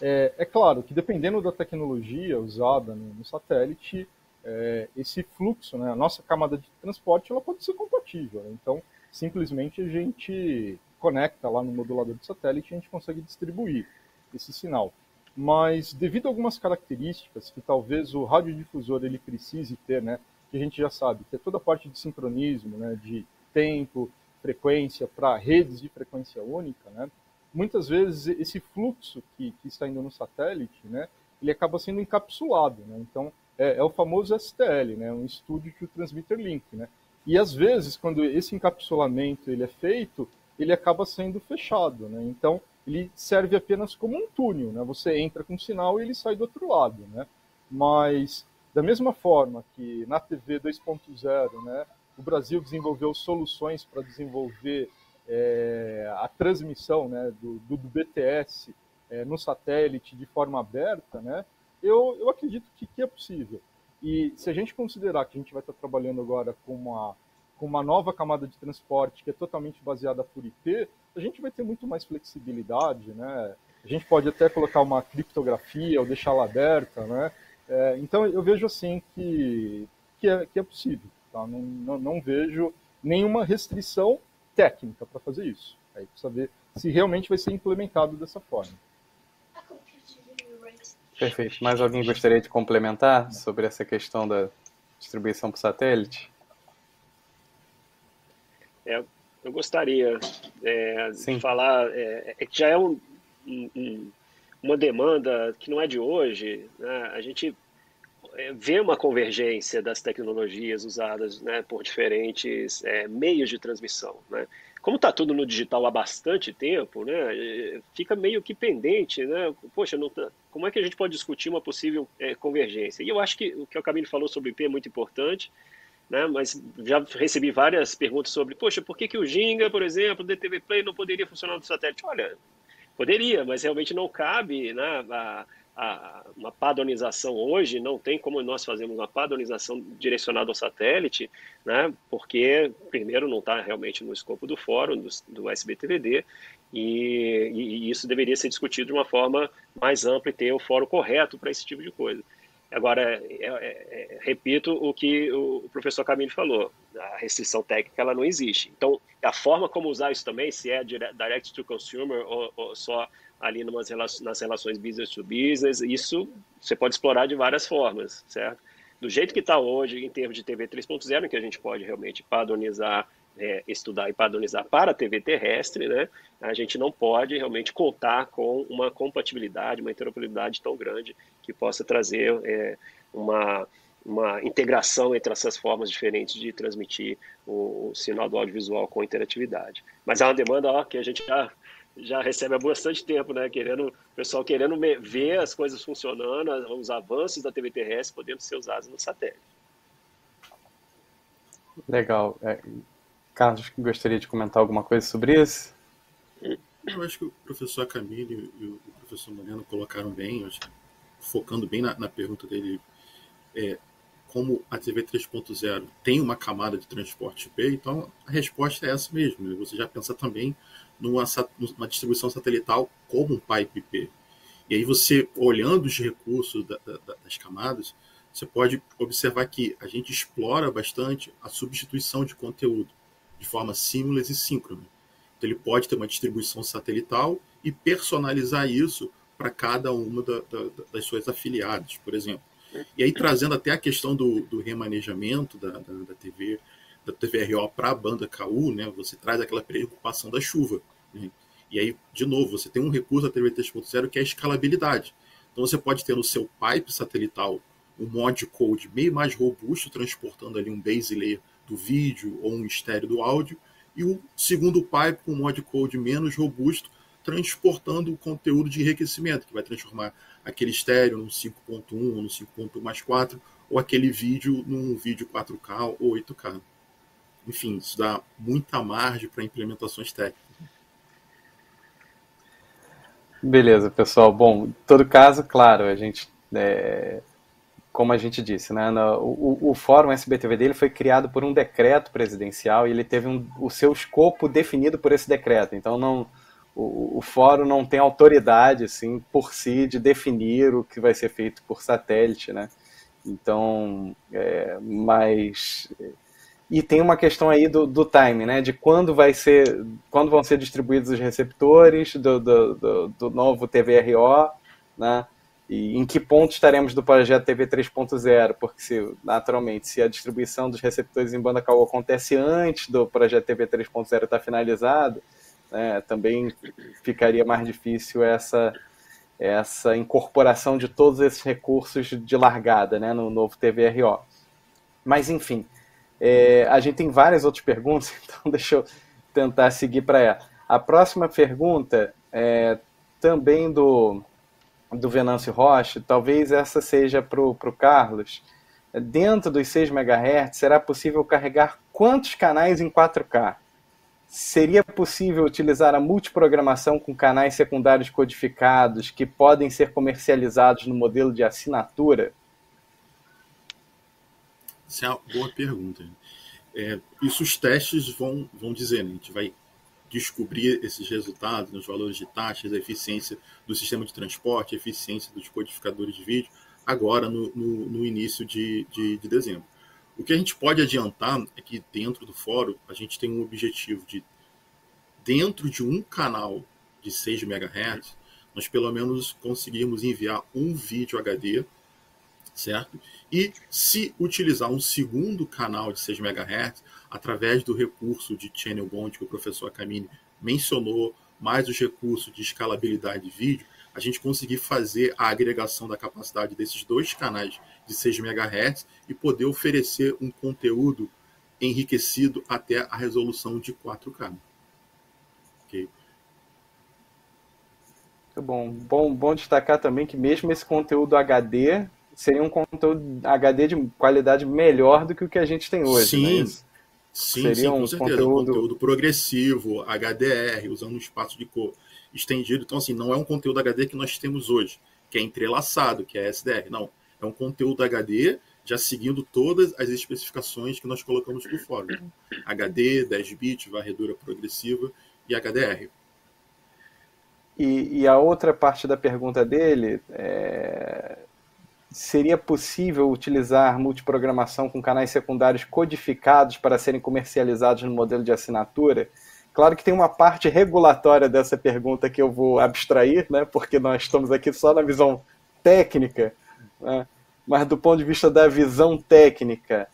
É claro que dependendo da tecnologia usada no satélite, esse fluxo, né, a nossa camada de transporte, ela pode ser compatível, né? Então, simplesmente a gente conecta lá no modulador de satélite e a gente consegue distribuir esse sinal. Mas devido a algumas características que talvez o radiodifusor ele precise ter, né, que a gente já sabe, que é toda a parte de sincronismo, né, de tempo, frequência para redes de frequência única, né, muitas vezes esse fluxo que está indo no satélite, né, ele acaba sendo encapsulado, né, então é o famoso STL, né, um Studio to Transmitter Link, né, e às vezes quando esse encapsulamento ele é feito, ele acaba sendo fechado, né, então ele serve apenas como um túnel, né, você entra com o sinal e ele sai do outro lado, né, mas da mesma forma que na TV 2.0, né, o Brasil desenvolveu soluções para desenvolver a transmissão, né, do BTS no satélite de forma aberta, né, eu acredito que é possível. E se a gente considerar que a gente vai estar trabalhando agora com uma nova camada de transporte que é totalmente baseada por IP, a gente vai ter muito mais flexibilidade, né? A gente pode até colocar uma criptografia ou deixá-la aberta, né? Então eu vejo assim que é possível, tá? Não vejo nenhuma restrição técnica para fazer isso. Aí precisa ver se realmente vai ser implementado dessa forma. Perfeito. Mais alguém gostaria de complementar sobre essa questão da distribuição por satélite? Eu gostaria de falar que já é uma demanda que não é de hoje, né? A gente vê uma convergência das tecnologias usadas, né, por diferentes meios de transmissão, né? Como está tudo no digital há bastante tempo, né, fica meio que pendente, né? Poxa, como é que a gente pode discutir uma possível convergência? E eu acho que o que o Camille falou sobre IP é muito importante, né? Mas já recebi várias perguntas sobre, poxa, por que o Ginga, por exemplo, o DTV Play não poderia funcionar no satélite? Olha, poderia, mas realmente não cabe, né, uma padronização hoje, não tem como nós fazermos uma padronização direcionada ao satélite, né, porque, primeiro, não está realmente no escopo do fórum, do SBTVD, e isso deveria ser discutido de uma forma mais ampla e ter o fórum correto para esse tipo de coisa. Agora, repito o que o professor Camille falou, a restrição técnica ela não existe. Então, a forma como usar isso também, se é direct to consumer ou só ali nas relações business to business, isso você pode explorar de várias formas, certo? Do jeito que está hoje, em termos de TV 3.0, em que a gente pode realmente padronizar, estudar e padronizar para a TV terrestre, né? A gente não pode realmente contar com uma compatibilidade, uma interoperabilidade tão grande que possa trazer uma integração entre essas formas diferentes de transmitir o sinal do audiovisual com interatividade. Mas é uma demanda que a gente já recebe há bastante tempo, né? O pessoal querendo ver as coisas funcionando, os avanços da TV terrestre podendo ser usados no satélite. Legal. Carlos, gostaria de comentar alguma coisa sobre isso? Eu acho que o professor Camille e o professor Moreno colocaram bem, acho que focando bem na pergunta dele, como a TV 3.0 tem uma camada de transporte IP, então a resposta é essa mesmo. Né? Você já pensa também numa distribuição satelital como um pipe IP. E aí você, olhando os recursos das camadas, você pode observar que a gente explora bastante a substituição de conteúdo de forma seamless e síncrona. Então ele pode ter uma distribuição satelital e personalizar isso para cada uma das suas afiliadas, por exemplo. E aí trazendo até a questão do remanejamento da TV, da TVRO para a banda KU, né, você traz aquela preocupação da chuva. Né? E aí, de novo, você tem um recurso da TV 3.0 que é a escalabilidade. Então você pode ter no seu pipe satelital um mod code meio mais robusto, transportando ali um base layer do vídeo ou um estéreo do áudio, e o segundo pipe com um mod code menos robusto, transportando o conteúdo de enriquecimento, que vai transformar aquele estéreo num 5.1 ou no 5.1+4, ou aquele vídeo num vídeo 4K ou 8K. Enfim, isso dá muita margem para implementações técnicas. Beleza, pessoal. Bom, em todo caso, claro, a gente, como a gente disse, né, o Fórum SBTV dele foi criado por um decreto presidencial e ele teve o seu escopo definido por esse decreto. Então, o Fórum não tem autoridade, assim, por si, de definir o que vai ser feito por satélite, né? Então, mas... E tem uma questão aí do time, né? De quando vão ser distribuídos os receptores do novo TVRO, né? E em que ponto estaremos do projeto TV 3.0, porque naturalmente, se a distribuição dos receptores em banda KU acontece antes do projeto TV 3.0 estar finalizado, né, também ficaria mais difícil essa incorporação de todos esses recursos de largada, né, no novo TVRO. Mas, enfim, a gente tem várias outras perguntas, então deixa eu tentar seguir para ela. A próxima pergunta é também do Venâncio Rocha, talvez essa seja para o Carlos. Dentro dos 6 MHz, será possível carregar quantos canais em 4K? Seria possível utilizar a multiprogramação com canais secundários codificados que podem ser comercializados no modelo de assinatura? Essa é uma boa pergunta. Isso os testes vão dizer, né? A gente vai descobrir esses resultados nos valores de taxas, a eficiência do sistema de transporte, a eficiência dos codificadores de vídeo, agora no início de dezembro. O que a gente pode adiantar é que dentro do fórum a gente tem um objetivo de, dentro de um canal de 6 MHz, nós pelo menos conseguirmos enviar um vídeo HD, certo? E se utilizar um segundo canal de 6 MHz, através do recurso de Channel Bond que o professor Camille mencionou, mais os recursos de escalabilidade de vídeo, a gente conseguir fazer a agregação da capacidade desses dois canais de 6 MHz e poder oferecer um conteúdo enriquecido até a resolução de 4K. Ok? Muito bom. Bom destacar também que mesmo esse conteúdo HD seria um conteúdo HD de qualidade melhor do que o que a gente tem hoje, sim, não é isso? Sim, com certeza. Um conteúdo progressivo, HDR, usando um espaço de cor estendido. Então, assim, não é um conteúdo HD que nós temos hoje, que é entrelaçado, que é SDR. Não, é um conteúdo HD já seguindo todas as especificações que nós colocamos por fora. HD, 10 bits, varredura progressiva e HDR. E a outra parte da pergunta dele seria possível utilizar multiprogramação com canais secundários codificados para serem comercializados no modelo de assinatura? Claro que tem uma parte regulatória dessa pergunta que eu vou abstrair, né, porque nós estamos aqui só na visão técnica, né, mas do ponto de vista da visão técnica,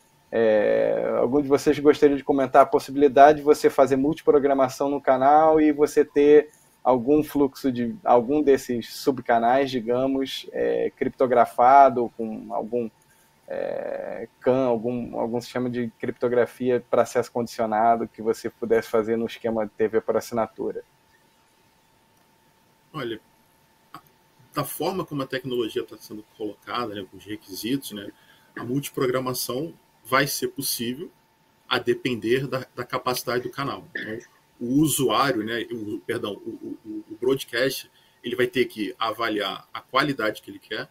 algum de vocês gostaria de comentar a possibilidade de você fazer multiprogramação no canal e você ter algum fluxo de algum desses subcanais, digamos, criptografado, com algum CAN, algum sistema de criptografia para acesso condicionado que você pudesse fazer no esquema de TV por assinatura? Olha, da forma como a tecnologia está sendo colocada, né, com os requisitos, né, a multiprogramação vai ser possível a depender da capacidade do canal. Então, o usuário, né, o broadcast, ele vai ter que avaliar a qualidade que ele quer,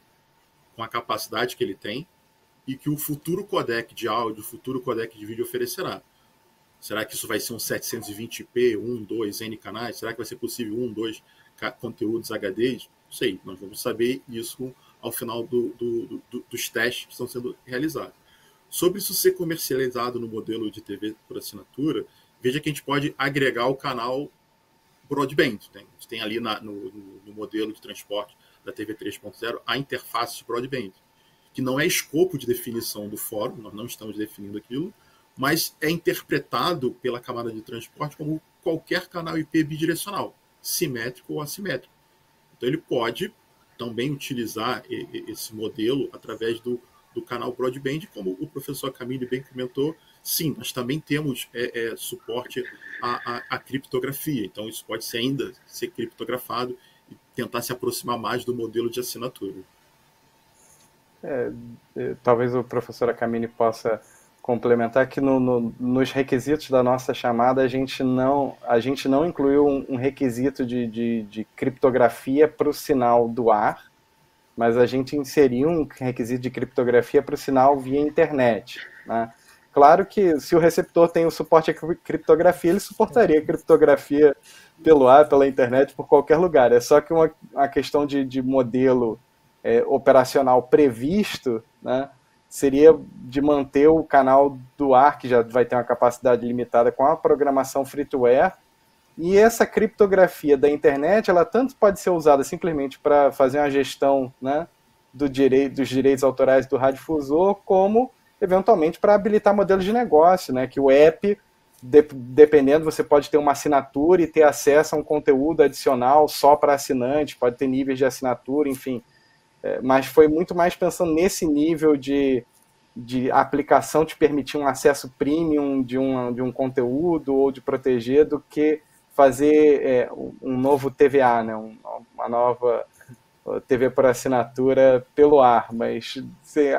com a capacidade que ele tem, e que o futuro codec de áudio, o futuro codec de vídeo oferecerá. Será que isso vai ser um 720p, 1, 2, N canais? Será que vai ser possível 1, 2 conteúdos HD? Não sei, nós vamos saber isso ao final dos testes que estão sendo realizados. Sobre isso ser comercializado no modelo de TV por assinatura, veja que a gente pode agregar o canal broadband. Né? A gente tem ali no modelo de transporte da TV 3.0 a interface de broadband, que não é escopo de definição do fórum, nós não estamos definindo aquilo, mas é interpretado pela camada de transporte como qualquer canal IP bidirecional, simétrico ou assimétrico. Então ele pode também utilizar esse modelo através do canal broadband, como o professor Camille bem comentou. Sim, nós também temos suporte à criptografia, então isso pode ainda ser criptografado e tentar se aproximar mais do modelo de assinatura. Talvez o professor Camille possa complementar que nos requisitos da nossa chamada a gente não incluiu um requisito de criptografia para o sinal do ar, mas a gente inseriu um requisito de criptografia para o sinal via internet, né? Claro que se o receptor tem o suporte à criptografia, ele suportaria a criptografia pelo ar, pela internet, por qualquer lugar. É só que uma questão de modelo operacional previsto, né, seria de manter o canal do ar, que já vai ter uma capacidade limitada, com a programação free-to-air, e essa criptografia da internet, ela tanto pode ser usada simplesmente para fazer uma gestão, né, dos direitos autorais do radiodifusor, como eventualmente para habilitar modelos de negócio, né, que o app, dependendo, você pode ter uma assinatura e ter acesso a um conteúdo adicional só para assinante, pode ter níveis de assinatura, enfim. Mas foi muito mais pensando nesse nível de aplicação te permitir um acesso premium de um conteúdo ou de proteger, do que fazer um novo TVA, né? Uma nova TV por assinatura pelo ar. Mas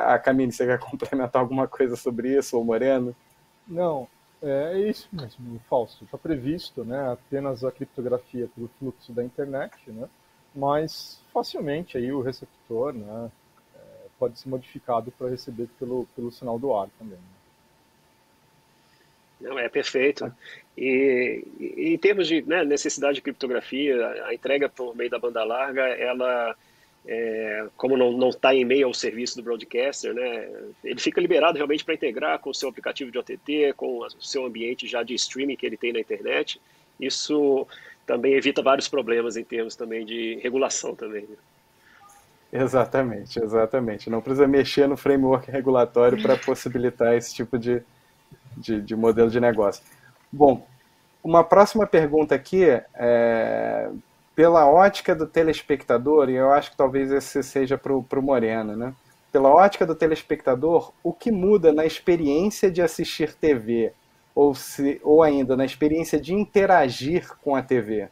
a Camille, você quer complementar alguma coisa sobre isso, ou Moreno? Não, é isso mesmo, Fausto. Está previsto, né, apenas a criptografia pelo fluxo da internet, né? Mas facilmente aí o receptor, né, pode ser modificado para receber pelo sinal do ar também. Não, é perfeito. E em termos de, né, necessidade de criptografia, a entrega por meio da banda larga, ela, como não está em meio ao serviço do broadcaster, né, ele fica liberado realmente para integrar com o seu aplicativo de OTT, com o seu ambiente já de streaming que ele tem na internet. Isso também evita vários problemas em termos também de regulação também. Né? Exatamente. Não precisa mexer no framework regulatório para possibilitar esse tipo de modelo de negócio. Bom, uma próxima pergunta aqui pela ótica do telespectador, e eu acho que talvez esse seja para o Moreno, né? Pela ótica do telespectador, o que muda na experiência de assistir TV? Ou ainda na experiência de interagir com a TV?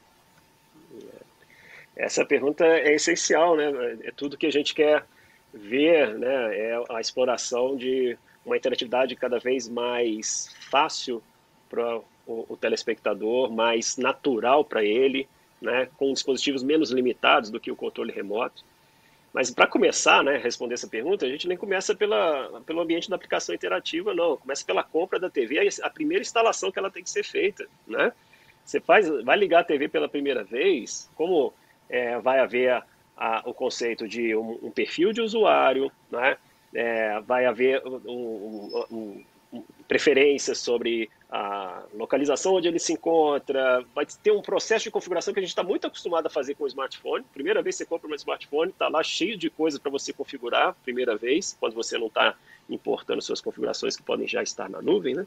Essa pergunta é essencial, né? É tudo que a gente quer ver, né? É a exploração de uma interatividade cada vez mais fácil para o telespectador, mais natural para ele, né? Com dispositivos menos limitados do que o controle remoto. Mas para começar, né, responder essa pergunta, a gente nem começa pelo ambiente da aplicação interativa, não. Começa pela compra da TV, a primeira instalação que ela tem que ser feita, né? Você vai ligar a TV pela primeira vez, como vai haver o conceito de um perfil de usuário, né? Vai haver preferências sobre a localização onde ele se encontra, vai ter um processo de configuração que a gente está muito acostumado a fazer com o smartphone. Primeira vez que você compra um smartphone, está lá cheio de coisas para você configurar, primeira vez, quando você não está importando suas configurações que podem já estar na nuvem, né?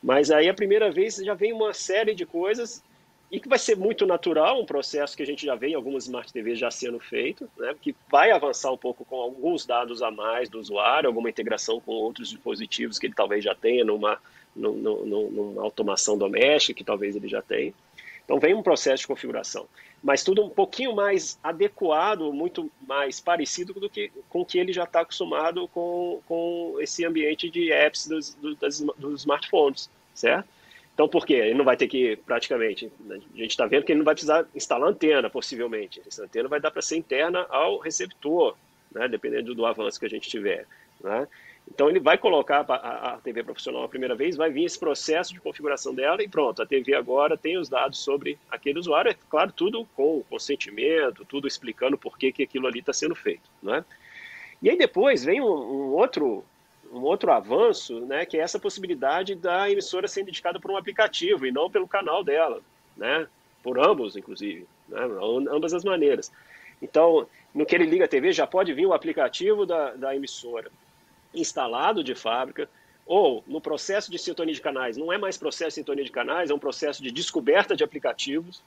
Mas aí a primeira vez já vem uma série de coisas e que vai ser muito natural, um processo que a gente já vê em algumas Smart TVs já sendo feito, né, que vai avançar um pouco com alguns dados a mais do usuário, alguma integração com outros dispositivos que ele talvez já tenha numa automação doméstica, que talvez ele já tenha. Então vem um processo de configuração, mas tudo um pouquinho mais adequado, muito mais parecido com o que ele já está acostumado com esse ambiente de apps dos smartphones, certo? Então, por quê? Ele não vai ter que, praticamente, a gente está vendo que ele não vai precisar instalar antena, possivelmente. Essa antena vai dar para ser interna ao receptor, né? Dependendo do avanço que a gente tiver, né? Então, ele vai colocar a TV profissional a primeira vez, vai vir esse processo de configuração dela e pronto, a TV agora tem os dados sobre aquele usuário, é claro, tudo com consentimento, tudo explicando por que aquilo ali está sendo feito, né? E aí depois vem um outro avanço, né, que é essa possibilidade da emissora ser indicada por um aplicativo e não pelo canal dela, né, por ambos, inclusive, né, ambas as maneiras. Então, no que ele liga a TV, já pode vir o aplicativo da emissora instalado de fábrica, ou no processo de sintonia de canais, não é mais processo de sintonia de canais, é um processo de descoberta de aplicativos,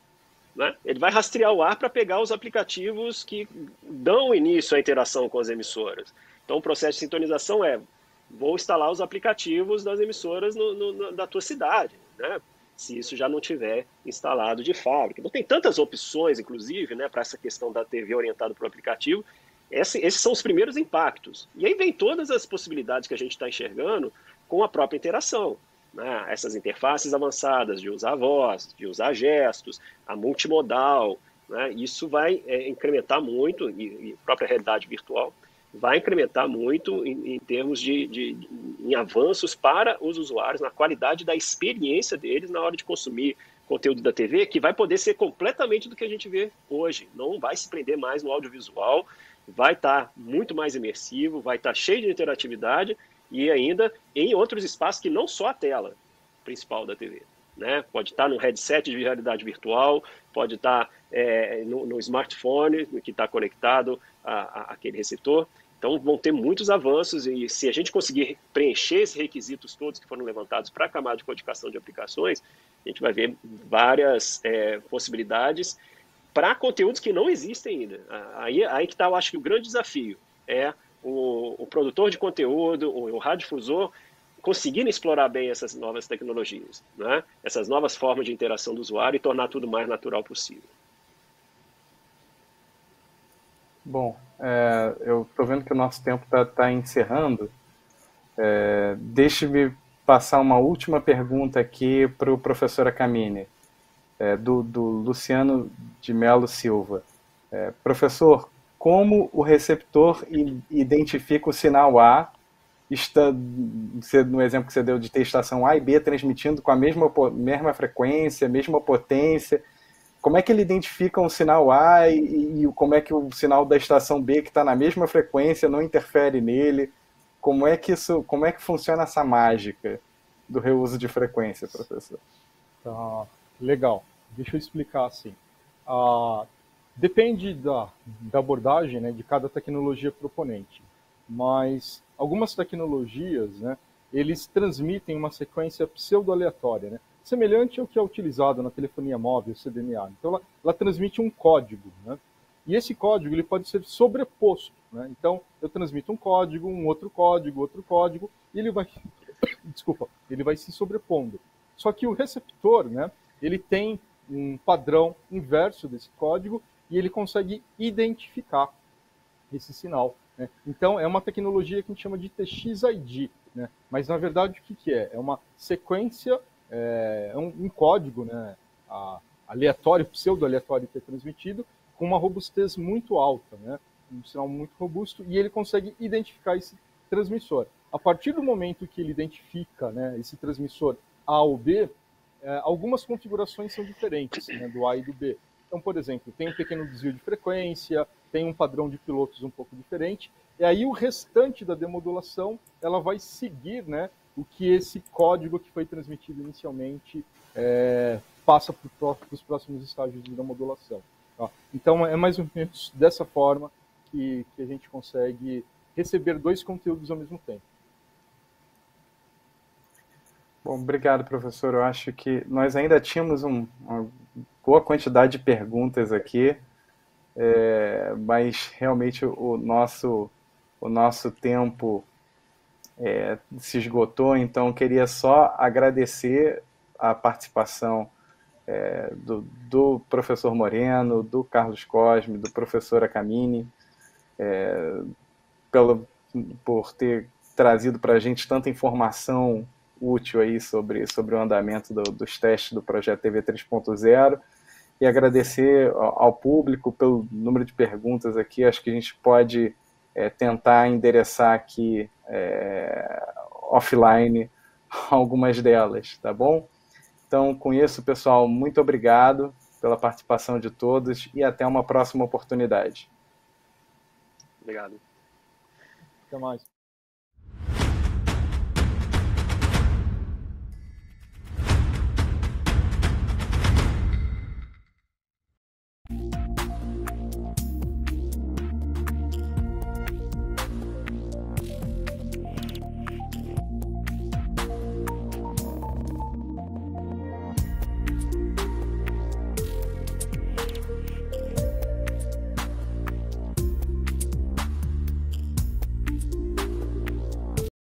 né? Ele vai rastrear o ar para pegar os aplicativos que dão início à interação com as emissoras. Então, o processo de sintonização vou instalar os aplicativos das emissoras da tua cidade, né? Se isso já não tiver instalado de fábrica. Então, tem tantas opções, inclusive, né, para essa questão da TV orientada para o aplicativo. Esses são os primeiros impactos. E aí vem todas as possibilidades que a gente está enxergando com a própria interação, né? Essas interfaces avançadas de usar voz, de usar gestos, a multimodal, né? Isso vai incrementar muito, e a própria realidade virtual vai incrementar muito em termos em avanços para os usuários, na qualidade da experiência deles na hora de consumir conteúdo da TV, que vai poder ser completamente do que a gente vê hoje. Não vai se prender mais no audiovisual, vai estar muito mais imersivo, vai estar cheio de interatividade e ainda em outros espaços que não só a tela principal da TV, né? Pode estar no headset de realidade virtual, pode estar no smartphone que está conectado àquele receptor. Então vão ter muitos avanços e se a gente conseguir preencher esses requisitos todos que foram levantados para a camada de codificação de aplicações, a gente vai ver várias possibilidades para conteúdos que não existem ainda. Aí que está, eu acho que o grande desafio é o produtor de conteúdo, o radiodifusor, conseguirem explorar bem essas novas tecnologias, né? Essas novas formas de interação do usuário e tornar tudo o mais natural possível. Bom, eu estou vendo que o nosso tempo está encerrando. Deixe-me passar uma última pergunta aqui para o professor Akamine, do Luciano de Melo Silva. Professor, como o receptor identifica o sinal A, no exemplo que você deu de ter estação A e B transmitindo com a mesma frequência, mesma potência, como é que ele identifica um sinal A e como é que o sinal da estação B, que está na mesma frequência, não interfere nele? Como é que funciona essa mágica do reuso de frequência, professor? Tá, legal. Deixa eu explicar assim. Depende da abordagem, né, de cada tecnologia proponente, mas algumas tecnologias, né, eles transmitem uma sequência pseudo-aleatória, né, semelhante ao que é utilizado na telefonia móvel, CDMA. Então, ela transmite um código, né, e esse código ele pode ser sobreposto, né. Então, eu transmito um código, outro código, e ele vai se sobrepondo. Só que o receptor, né, ele tem um padrão inverso desse código e ele consegue identificar esse sinal, né? Então, é uma tecnologia que a gente chama de TX-ID, né? Mas, na verdade, o que é? É uma sequência, um código, né, aleatório, pseudo-aleatório que é transmitido, com uma robustez muito alta, né? Um sinal muito robusto, e ele consegue identificar esse transmissor. A partir do momento que ele identifica, né, esse transmissor A ou B, algumas configurações são diferentes, né, do A e do B. Então, por exemplo, tem um pequeno desvio de frequência, tem um padrão de pilotos um pouco diferente, e aí o restante da demodulação ela vai seguir, né, o que esse código que foi transmitido inicialmente passa para os próximos estágios da modulação. Tá? Então, é mais ou menos dessa forma que a gente consegue receber dois conteúdos ao mesmo tempo. Bom, obrigado, professor. Eu acho que nós ainda tínhamos uma boa quantidade de perguntas aqui, mas realmente o nosso tempo se esgotou, então queria só agradecer a participação do professor Moreno, do Carlos Cosme, do professor Acamini, por ter trazido para a gente tanta informação útil aí sobre o andamento dos testes do projeto TV 3.0, e agradecer ao público pelo número de perguntas aqui. Acho que a gente pode tentar endereçar aqui offline algumas delas, tá bom? Então, com isso, pessoal, muito obrigado pela participação de todos e até uma próxima oportunidade. Obrigado. Até mais.